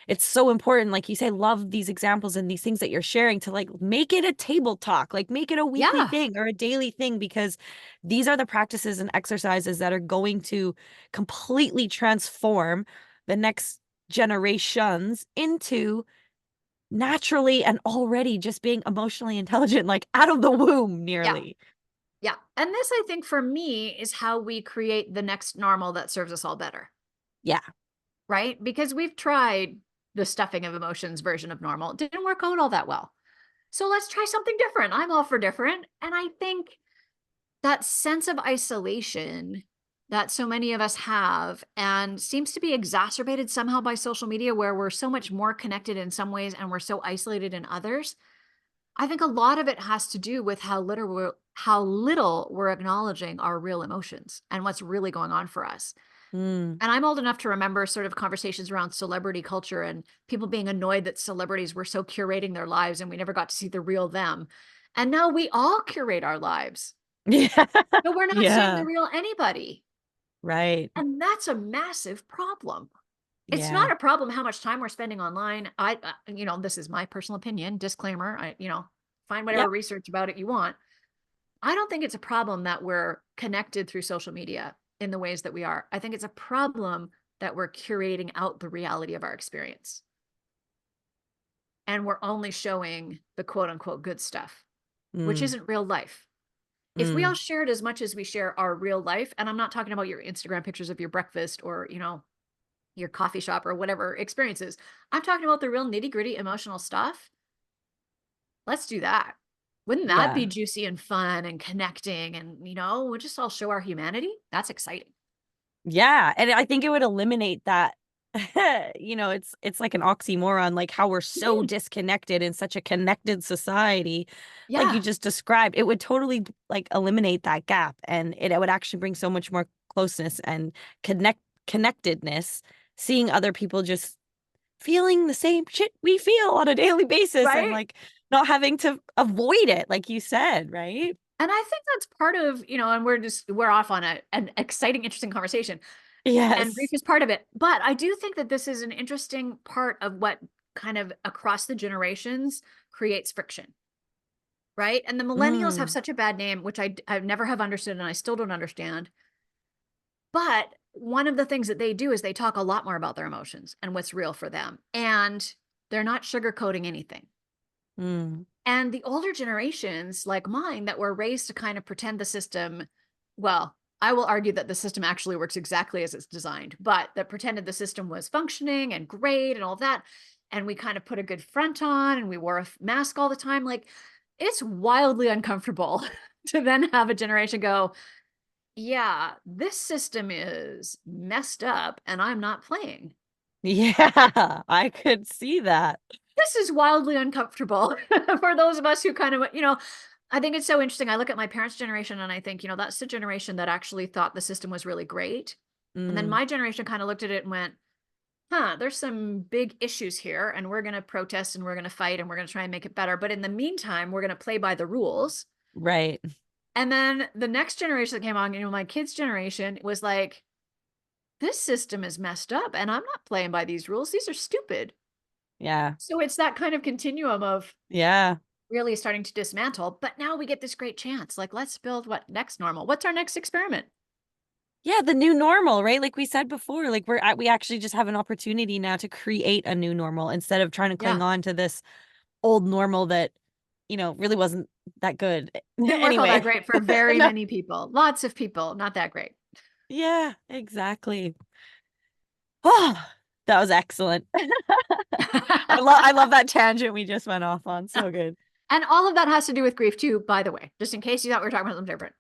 It's so important, like you say, love these examples and these things that you're sharing, to like make it a table talk, like make it a weekly Yeah. thing or a daily thing, because these are the practices and exercises that are going to completely transform the next generations into naturally and already just being emotionally intelligent, like out of the womb Yeah. nearly. Yeah. And this, I think, for me, is how we create the next normal that serves us all better, Yeah. right? Because we've tried the stuffing of emotions version of normal. It didn't work out all that well. So let's try something different. I'm all for different. And I think that sense of isolation that so many of us have and seems to be exacerbated somehow by social media, where we're so much more connected in some ways and we're so isolated in others. I think a lot of it has to do with how little we're acknowledging our real emotions and what's really going on for us. Mm. And I'm old enough to remember sort of conversations around celebrity culture and people being annoyed that celebrities were so curating their lives and we never got to see the real them. And now we all curate our lives. Yeah. So we're not seeing the Yeah. real anybody. Right. And that's a massive problem. It's Yeah. not a problem how much time we're spending online. This is my personal opinion, disclaimer. Find whatever Yep. research about it you want. I don't think it's a problem that we're connected through social media in the ways that we are. I think it's a problem that we're curating out the reality of our experience. And we're only showing the quote unquote good stuff, which Mm. isn't real life. If we all Mm. shared as much as we share our real life, and I'm not talking about your Instagram pictures of your breakfast or, your coffee shop or whatever experiences, I'm talking about the real nitty gritty emotional stuff. Let's do that. Wouldn't that be Yeah. juicy and fun and connecting? And, we'll just all show our humanity. That's exciting. Yeah, and I think it would eliminate that. You know, it's like an oxymoron, like how we're so Mhm. disconnected in such a connected society, like you Yeah. just described. It would totally like eliminate that gap, and it would actually bring so much more closeness and connectedness, seeing other people just feeling the same shit we feel on a daily basis, and Right. like not having to avoid it, like you said, right? And I think that's part of, and we're off on an exciting, interesting conversation. And grief Yes. is part of it. But I do think that this is an interesting part of what kind of across the generations creates friction, right? And the millennials have Mm, such a bad name, which I never have understood and I still don't understand. But one of the things that they do is they talk a lot more about their emotions and what's real for them. And they're not sugarcoating anything. mm, And the older generations, like mine, that were raised to kind of pretend the system, well, I will argue that the system actually works exactly as it's designed, but that pretended the system was functioning and great and all that. And we kind of put a good front on and we wore a mask all the time. Like, it's wildly uncomfortable to then have a generation go, yeah, this system is messed up and I'm not playing. yeah, I could see that. This is wildly uncomfortable for those of us who kind of, I think it's so interesting. I look at my parents' generation and I think, that's the generation that actually thought the system was really great. And then Mm, my generation kind of looked at it and went, huh, there's some big issues here and we're going to protest and we're going to fight and we're going to try and make it better. But in the meantime, we're going to play by the rules. right. And then the next generation that came on, my kids' generation was like, this system is messed up and I'm not playing by these rules. These are stupid. Yeah. So it's that kind of continuum of Yeah. really starting to dismantle. But now we get this great chance. Like, let's build what next normal? What's our next experiment? Yeah, the new normal, right? Like we said before, like we actually just have an opportunity now to create a new normal instead of trying to cling Yeah. on to this old normal that, you know, really wasn't that good. Didn't work all that Anyway. great for very No. many people. Lots of people, not that great. Yeah, exactly. Oh, that was excellent. I love that tangent we just went off on. So good. And all of that has to do with grief too, by the way, just in case you thought we were talking about something different.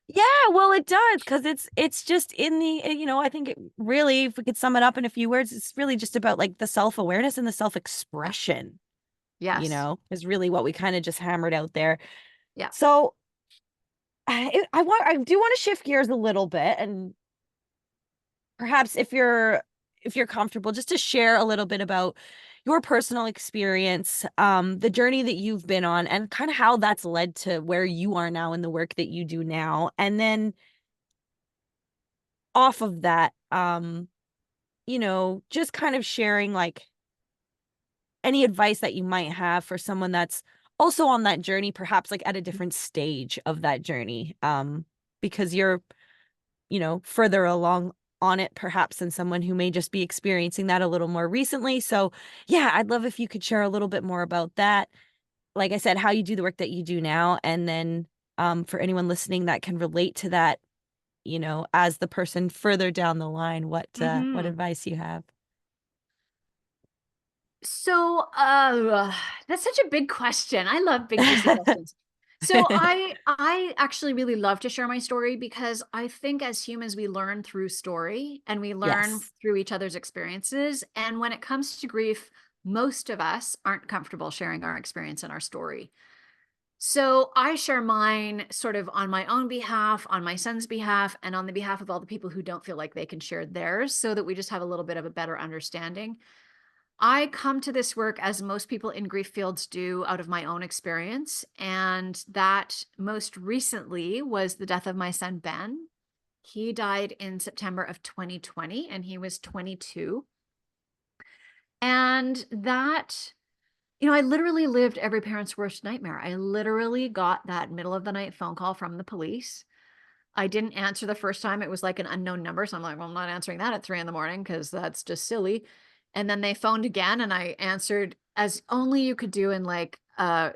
Yeah, well, it does because it's just in the I think it really, if we could sum it up in a few words, it's really just about like the self-awareness and the self-expression, Yes. is really what we kind of just hammered out there. Yeah. So I do want to shift gears a little bit, and perhaps if you're comfortable, just to share a little bit about your personal experience, the journey that you've been on, and kind of how that's led to where you are now in the work that you do now. And then off of that, just kind of sharing like any advice that you might have for someone that's also on that journey, perhaps like at a different stage of that journey. Because you're, further along on it perhaps than someone who may just be experiencing that a little more recently. So, yeah, I'd love if you could share a little bit more about that. Like I said, how you do the work that you do now, and then for anyone listening that can relate to that, as the person further down the line, what Hmm. advice you have. So, that's such a big question. I love big, juicy questions. So I actually really love to share my story because I think as humans, we learn through story and we learn Yes. through each other's experiences. And when it comes to grief, most of us aren't comfortable sharing our experience and our story. So I share mine sort of on my own behalf, on my son's behalf, and on the behalf of all the people who don't feel like they can share theirs so that we just have a little bit of a better understanding. I come to this work as most people in grief fields do out of my own experience. And that most recently was the death of my son, Ben. He died in September of 2020 and he was 22. And that, I literally lived every parent's worst nightmare. I literally got that middle of the night phone call from the police. I didn't answer the first time. It was like an unknown number. So I'm like, well, I'm not answering that at 3 in the morning because that's just silly. And then they phoned again and I answered as only you could do in like a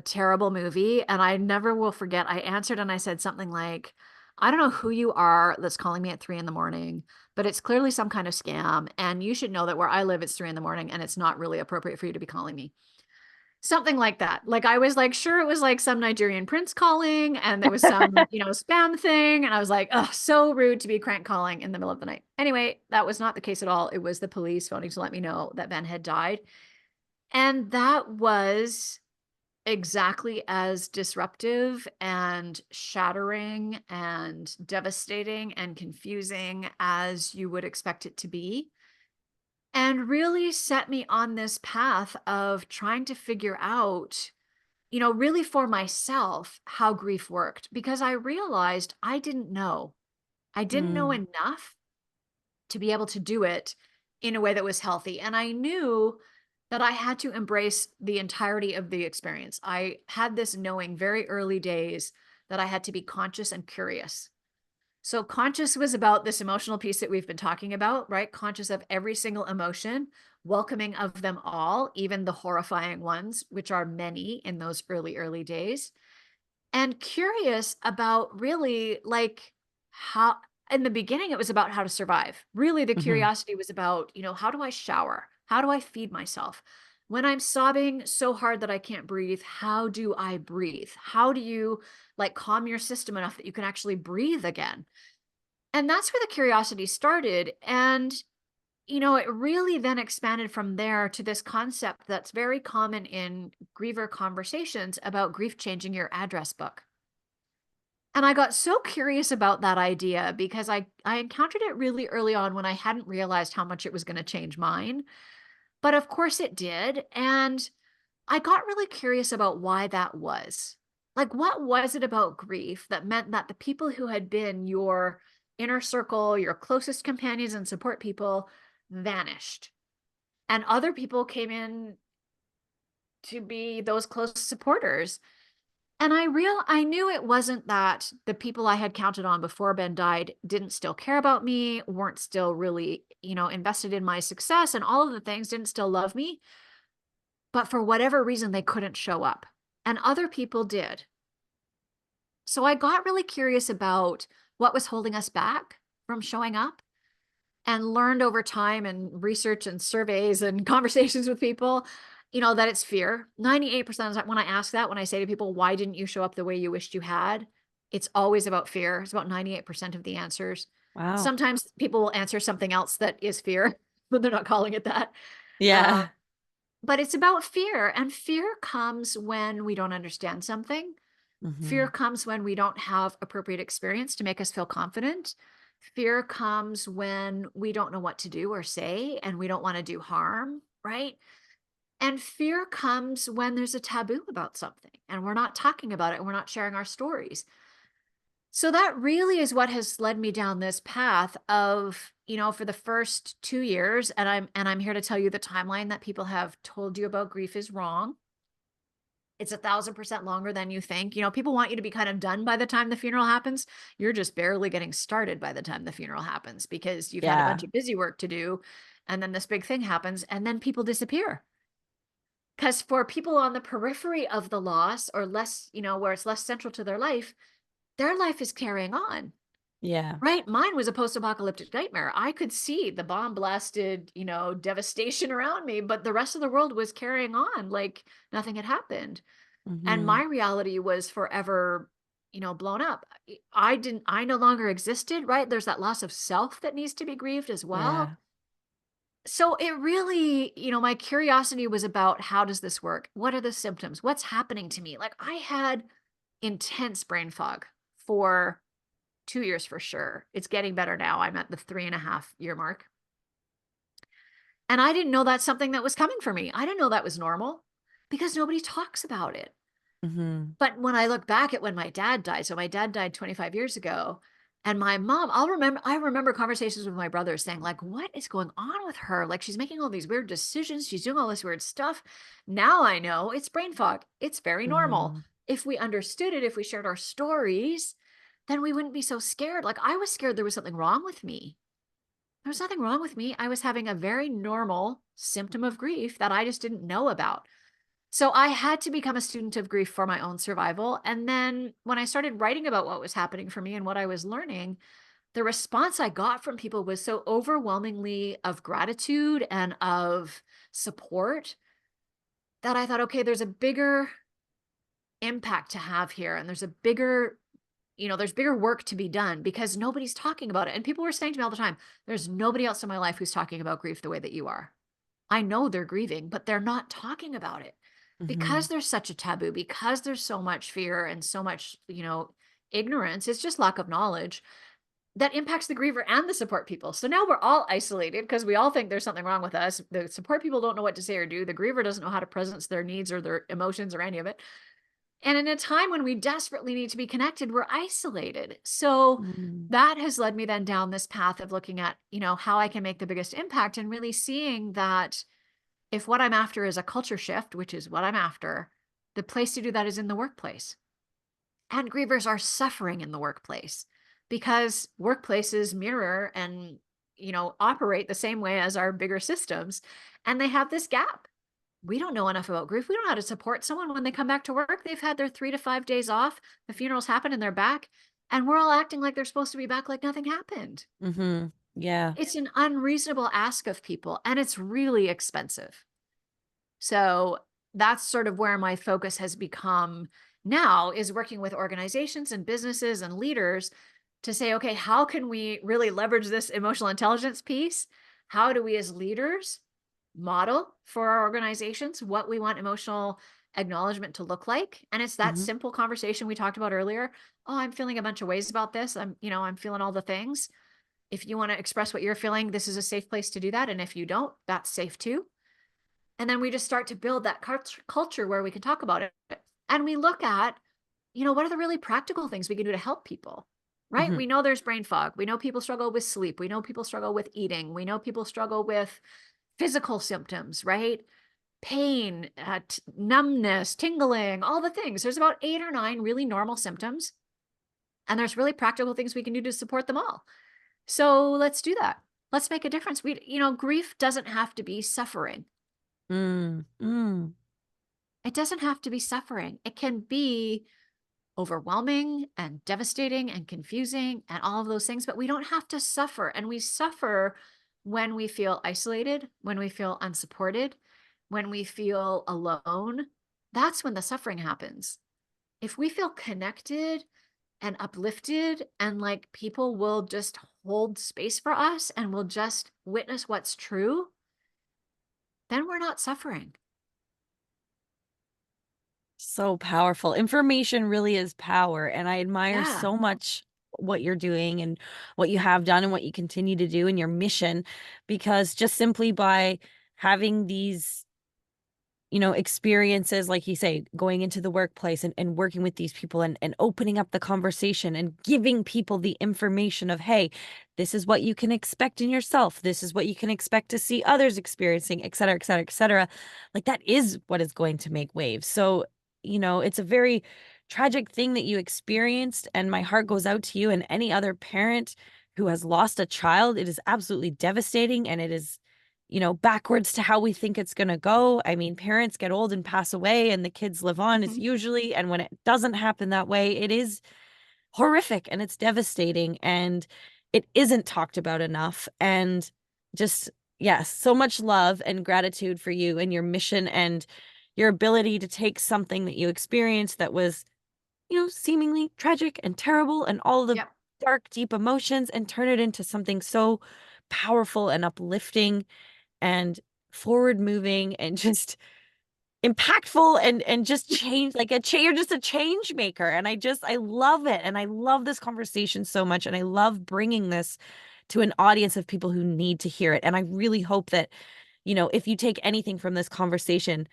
terrible movie. And I never will forget. I answered and I said something like, I don't know who you are that's calling me at 3 in the morning, but it's clearly some kind of scam. And you should know that where I live, it's 3 in the morning and it's not really appropriate for you to be calling me. Something like that. Like I was like, sure, it was like some Nigerian prince calling and there was some, spam thing. And I was like, oh, so rude to be crank calling in the middle of the night. Anyway, that was not the case at all. It was the police phoning to let me know that Ben had died. And that was exactly as disruptive and shattering and devastating and confusing as you would expect it to be. And really set me on this path of trying to figure out really for myself how grief worked because I realized I didn't know. I didn't know Mm, enough to be able to do it in a way that was healthy. And I knew that I had to embrace the entirety of the experience. I had this knowing very early days that I had to be conscious and curious. So, conscious was about this emotional piece that we've been talking about, right? Conscious of every single emotion, welcoming of them all, even the horrifying ones, which are many in those early, early days. And curious about really like how, in the beginning, it was about how to survive. Really, the mhm. curiosity was about, how do I shower? How do I feed myself? When I'm sobbing so hard that I can't breathe, how do I breathe? How do you like calm your system enough that you can actually breathe again? And that's where the curiosity started. And, it really then expanded from there to this concept that's very common in griever conversations about grief changing your address book. And I got so curious about that idea because I encountered it really early on when I hadn't realized how much it was going to change mine. But of course it did. And I got really curious about why that was. Like, what was it about grief that meant that the people who had been your inner circle, your closest companions and support people vanished? And other people came in to be those close supporters. And I knew it wasn't that the people I had counted on before Ben died didn't still care about me, weren't still really, invested in my success and all of the things, didn't still love me. But for whatever reason, they couldn't show up. And other people did. So I got really curious about what was holding us back from showing up and learned over time and research and surveys and conversations with people, that it's fear. 98% of the time when I ask that, when I say to people, why didn't you show up the way you wished you had? It's always about fear. It's about 98% of the answers. Wow. Sometimes people will answer something else that is fear, but they're not calling it that. Uh, Yeah. but it's about fear. And fear comes when we don't understand something. Fear Hmm. comes when we don't have appropriate experience to make us feel confident. Fear comes when we don't know what to do or say and we don't want to do harm, right? And fear comes when there's a taboo about something and we're not talking about it and we're not sharing our stories. So that really is what has led me down this path of, for the first 2 years, and I'm here to tell you the timeline that people have told you about grief is wrong. It's 1,000% longer than you think. People want you to be kind of done by the time the funeral happens. You're just barely getting started by the time the funeral happens because you've had a Yeah. bunch of busy work to do. And then this big thing happens, and then people disappear. Because for people on the periphery of the loss or less, where it's less central to their life is carrying on. Yeah. Right. Mine was a post-apocalyptic nightmare. I could see the bomb blasted, devastation around me, but the rest of the world was carrying on like nothing had happened. And Hmm. my reality was forever, blown up. I no longer existed, right? There's that loss of self that needs to be grieved as well. Yeah. So it really, my curiosity was about how does this work? What are the symptoms? What's happening to me? Like I had intense brain fog for 2 years for sure. It's getting better now. I'm at the 3.5 year mark. And I didn't know that's something that was coming for me. I didn't know that was normal because nobody talks about it. Hmm. But when I look back at when my dad died, so my dad died 25 years ago, and my mom, I remember conversations with my brother saying, like, what is going on with her? Like, she's making all these weird decisions. She's doing all this weird stuff. Now I know it's brain fog. It's very normal. Hmm. If we understood it, if we shared our stories, then we wouldn't be so scared. Like, I was scared there was something wrong with me. There was nothing wrong with me. I was having a very normal symptom of grief that I just didn't know about. So I had to become a student of grief for my own survival. And then when I started writing about what was happening for me and what I was learning, the response I got from people was so overwhelmingly of gratitude and of support that I thought, okay, there's a bigger impact to have here. And there's bigger work to be done because nobody's talking about it. And people were saying to me all the time, there's nobody else in my life who's talking about grief the way that you are. I know they're grieving, but they're not talking about it because Hmm. there's such a taboo, because there's so much fear and so much, ignorance. It's just lack of knowledge that impacts the griever and the support people. So now we're all isolated because we all think there's something wrong with us. The support people don't know what to say or do. The griever doesn't know how to presence their needs or their emotions or any of it. And in a time when we desperately need to be connected, we're isolated. So Hmm. that has led me then down this path of looking at, how I can make the biggest impact and really seeing that if what I'm after is a culture shift, which is what I'm after, the place to do that is in the workplace. And grievers are suffering in the workplace because workplaces mirror and, operate the same way as our bigger systems. And they have this gap. We don't know enough about grief. We don't know how to support someone when they come back to work. They've had their 3 to 5 days off. The funerals happen and they're back. And we're all acting like they're supposed to be back like nothing happened. Hmm. Yeah. It's an unreasonable ask of people and it's really expensive. So that's sort of where my focus has become now is working with organizations and businesses and leaders to say, okay, how can we really leverage this emotional intelligence piece? How do we as leaders model for our organizations what we want emotional acknowledgement to look like? And it's that Hmm. simple conversation we talked about earlier. Oh, I'm feeling a bunch of ways about this. I'm feeling all the things. If you want to express what you're feeling, this is a safe place to do that. And if you don't, that's safe too. And then we just start to build that culture where we can talk about it. And we look at, what are the really practical things we can do to help people? Right? Hmm. We know there's brain fog. We know people struggle with sleep. We know people struggle with eating. We know people struggle with physical symptoms, right? Pain, numbness, tingling, all the things. There's about 8 or 9 really normal symptoms. And there's really practical things we can do to support them all. So let's do that. Let's make a difference. Grief doesn't have to be suffering. Mm. Mm. It doesn't have to be suffering. It can be overwhelming and devastating and confusing and all of those things, but we don't have to suffer. And we suffer when we feel isolated, when we feel unsupported, when we feel alone. That's when the suffering happens. If we feel connected and uplifted, and like people will just hold space for us and will just witness what's true, then we're not suffering. So powerful. Information really is power. And I admire Yeah. so much what you're doing and what you have done and what you continue to do in your mission, because just simply by having these experiences, like you say, going into the workplace and working with these people and opening up the conversation and giving people the information of, hey, this is what you can expect in yourself. This is what you can expect to see others experiencing, et cetera, et cetera, et cetera. Like that is what is going to make waves. So, it's a very tragic thing that you experienced. And my heart goes out to you and any other parent who has lost a child. It is absolutely devastating, and it is backwards to how we think it's going to go. I mean, parents get old and pass away and the kids live on is Mhm. usually, and when it doesn't happen that way, it is horrific and it's devastating and it isn't talked about enough. And just, yes, so much love and gratitude for you and your mission and your ability to take something that you experienced that was, seemingly tragic and terrible and all the Yep. dark, deep emotions and turn it into something so powerful and uplifting and forward moving and just impactful and just change like you're just a change maker, and I love it, and I love this conversation so much, and I love bringing this to an audience of people who need to hear it. And I really hope that if you take anything from this conversation,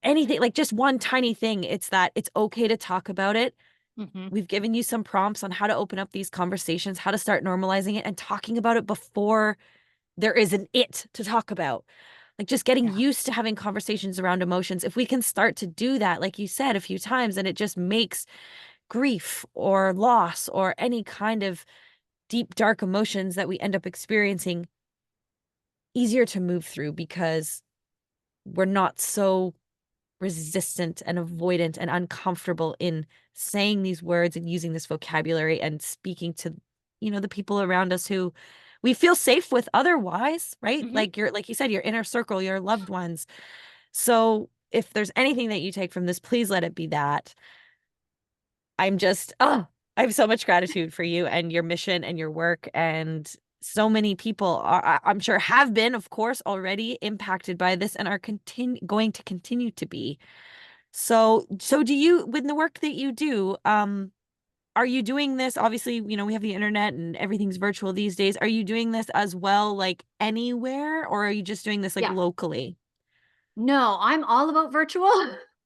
anything, like just one tiny thing, it's that it's okay to talk about it. Hmm. We've given you some prompts on how to open up these conversations, how to start normalizing it and talking about it before there is an it to talk about. Like just getting Yeah. used to having conversations around emotions. If we can start to do that, like you said a few times, and it just makes grief or loss or any kind of deep, dark emotions that we end up experiencing easier to move through because we're not so resistant and avoidant and uncomfortable in saying these words and using this vocabulary and speaking to the people around us who we feel safe with otherwise, right? Hmm. Like you said, your inner circle, your loved ones. So if there's anything that you take from this, please let it be that. I'm just I have so much gratitude for you and your mission and your work, and so many people I'm sure have been, of course, already impacted by this and are going to continue to be. So do you, with the work that you do, are you doing this? Obviously, we have the internet and everything's virtual these days. Are you doing this as well, like anywhere, or are you just doing this like Yeah. locally? No, I'm all about virtual.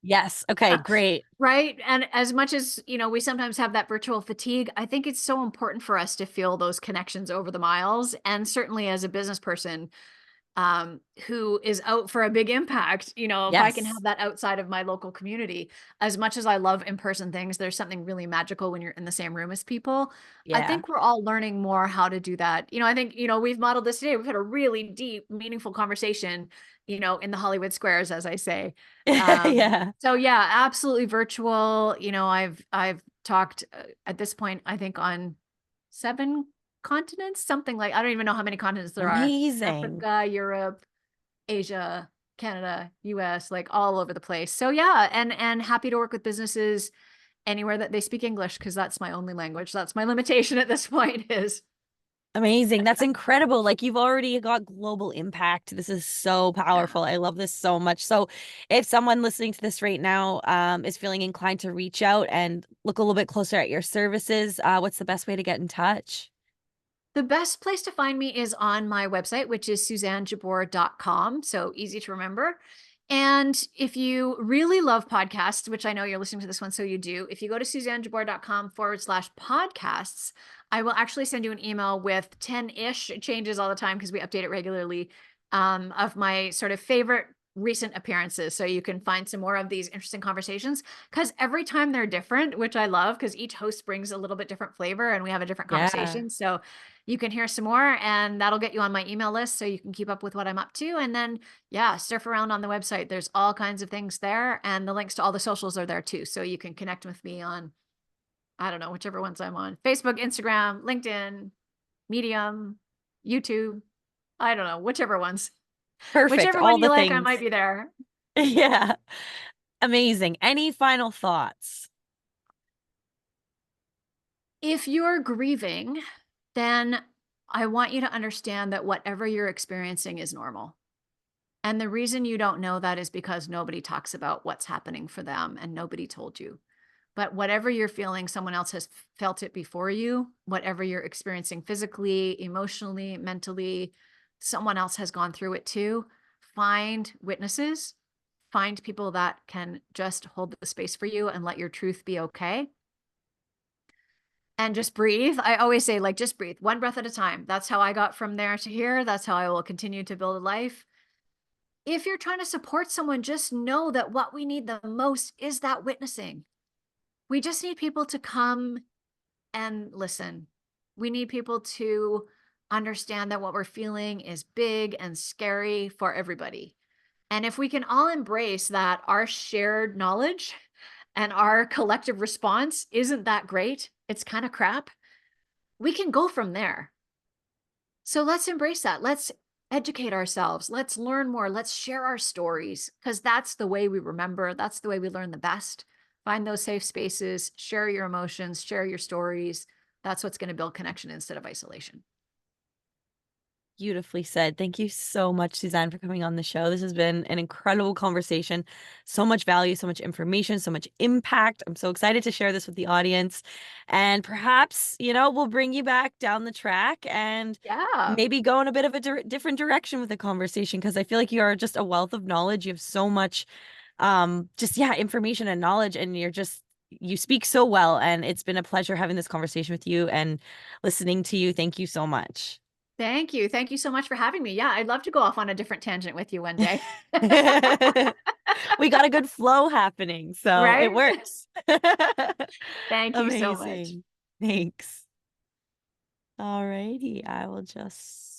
Yes. Okay, great. Right. And as much as, we sometimes have that virtual fatigue, I think it's so important for us to feel those connections over the miles. And certainly as a business person, who is out for a big impact, if I can have Yes. that outside of my local community, as much as I love in-person things, there's something really magical when you're in the same room as people. I Yeah. think we're all learning more how to do that. I think, we've modeled this today. We've had a really deep, meaningful conversation, in the Hollywood squares, as I say. Yeah. So yeah, absolutely virtual. I've talked at this point, I think on 7 continents, something like I don't even know how many continents there are. Amazing. Africa, Europe, Asia, Canada, US, like all over the place. So yeah, and happy to work with businesses anywhere that they speak English because that's my only language. That's my limitation at this point is Amazing. That's incredible. Like you've already got global impact. This is so yeah. powerful. I love this so much. So if someone listening to this right now is feeling inclined to reach out and look a little bit closer at your services, what's the best way to get in touch? The best place to find me is on my website, which is suzannejabour.com. So easy to remember. And if you really love podcasts, which I know you're listening to this one, so you do, if you go to suzannejabour.com/podcasts, I will actually send you an email with 10-ish changes all the time because we update it regularly, of my sort of favorite recent appearances. So you can find some more of these interesting conversations because every time they're different, which I love because each host brings a little bit different flavor and we have a different Yeah. conversation. So you can hear some more and that'll get you on my email list so you can keep up with what I'm up to. And then, yeah, surf around on the website. There's all kinds of things there. And the links to all the socials are there too. So you can connect with me on, I don't know, whichever ones I'm on: Facebook, Instagram, LinkedIn, Medium, YouTube. I don't know, whichever ones. Perfect. Whichever one All you the like, I might things. be there. Yeah. Amazing. Any final thoughts? If you're grieving, then I want you to understand that whatever you're experiencing is normal. And the reason you don't know that is because nobody talks about what's happening for them and nobody told you. But whatever you're feeling, someone else has felt it before you. Whatever you're experiencing physically, emotionally, mentally, someone else has gone through it too. Find witnesses, find people that can just hold the space for you and let your truth be okay. And just breathe. I always say, like, just breathe one breath at a time. That's how I got from there to here. That's how I will continue to build a life. If you're trying to support someone, just know that what we need the most is that witnessing. We just need people to come and listen. We need people to understand that what we're feeling is big and scary for everybody. And if we can all embrace that our shared knowledge and our collective response isn't that great, it's kind of crap, we can go from there. So let's embrace that. Let's educate ourselves. Let's learn more. Let's share our stories because that's the way we remember. That's the way we learn the best. Find those safe spaces, share your emotions, share your stories. That's what's going to build connection instead of isolation. Beautifully said. Thank you so much, Suzanne, for coming on the show. This has been an incredible conversation. So much value, so much information, so much impact. I'm so excited to share this with the audience. And perhaps, we'll bring you back down the track and Yeah. maybe go in a bit of a different direction with the conversation because I feel like you are just a wealth of knowledge. You have so much information and knowledge, and you speak so well. And it's been a pleasure having this conversation with you and listening to you. Thank you so much. Thank you. Thank you so much for having me. Yeah, I'd love to go off on a different tangent with you one day. We got a good flow happening, so it Right? works. Thank you so much. Amazing. Thanks. All righty. I will just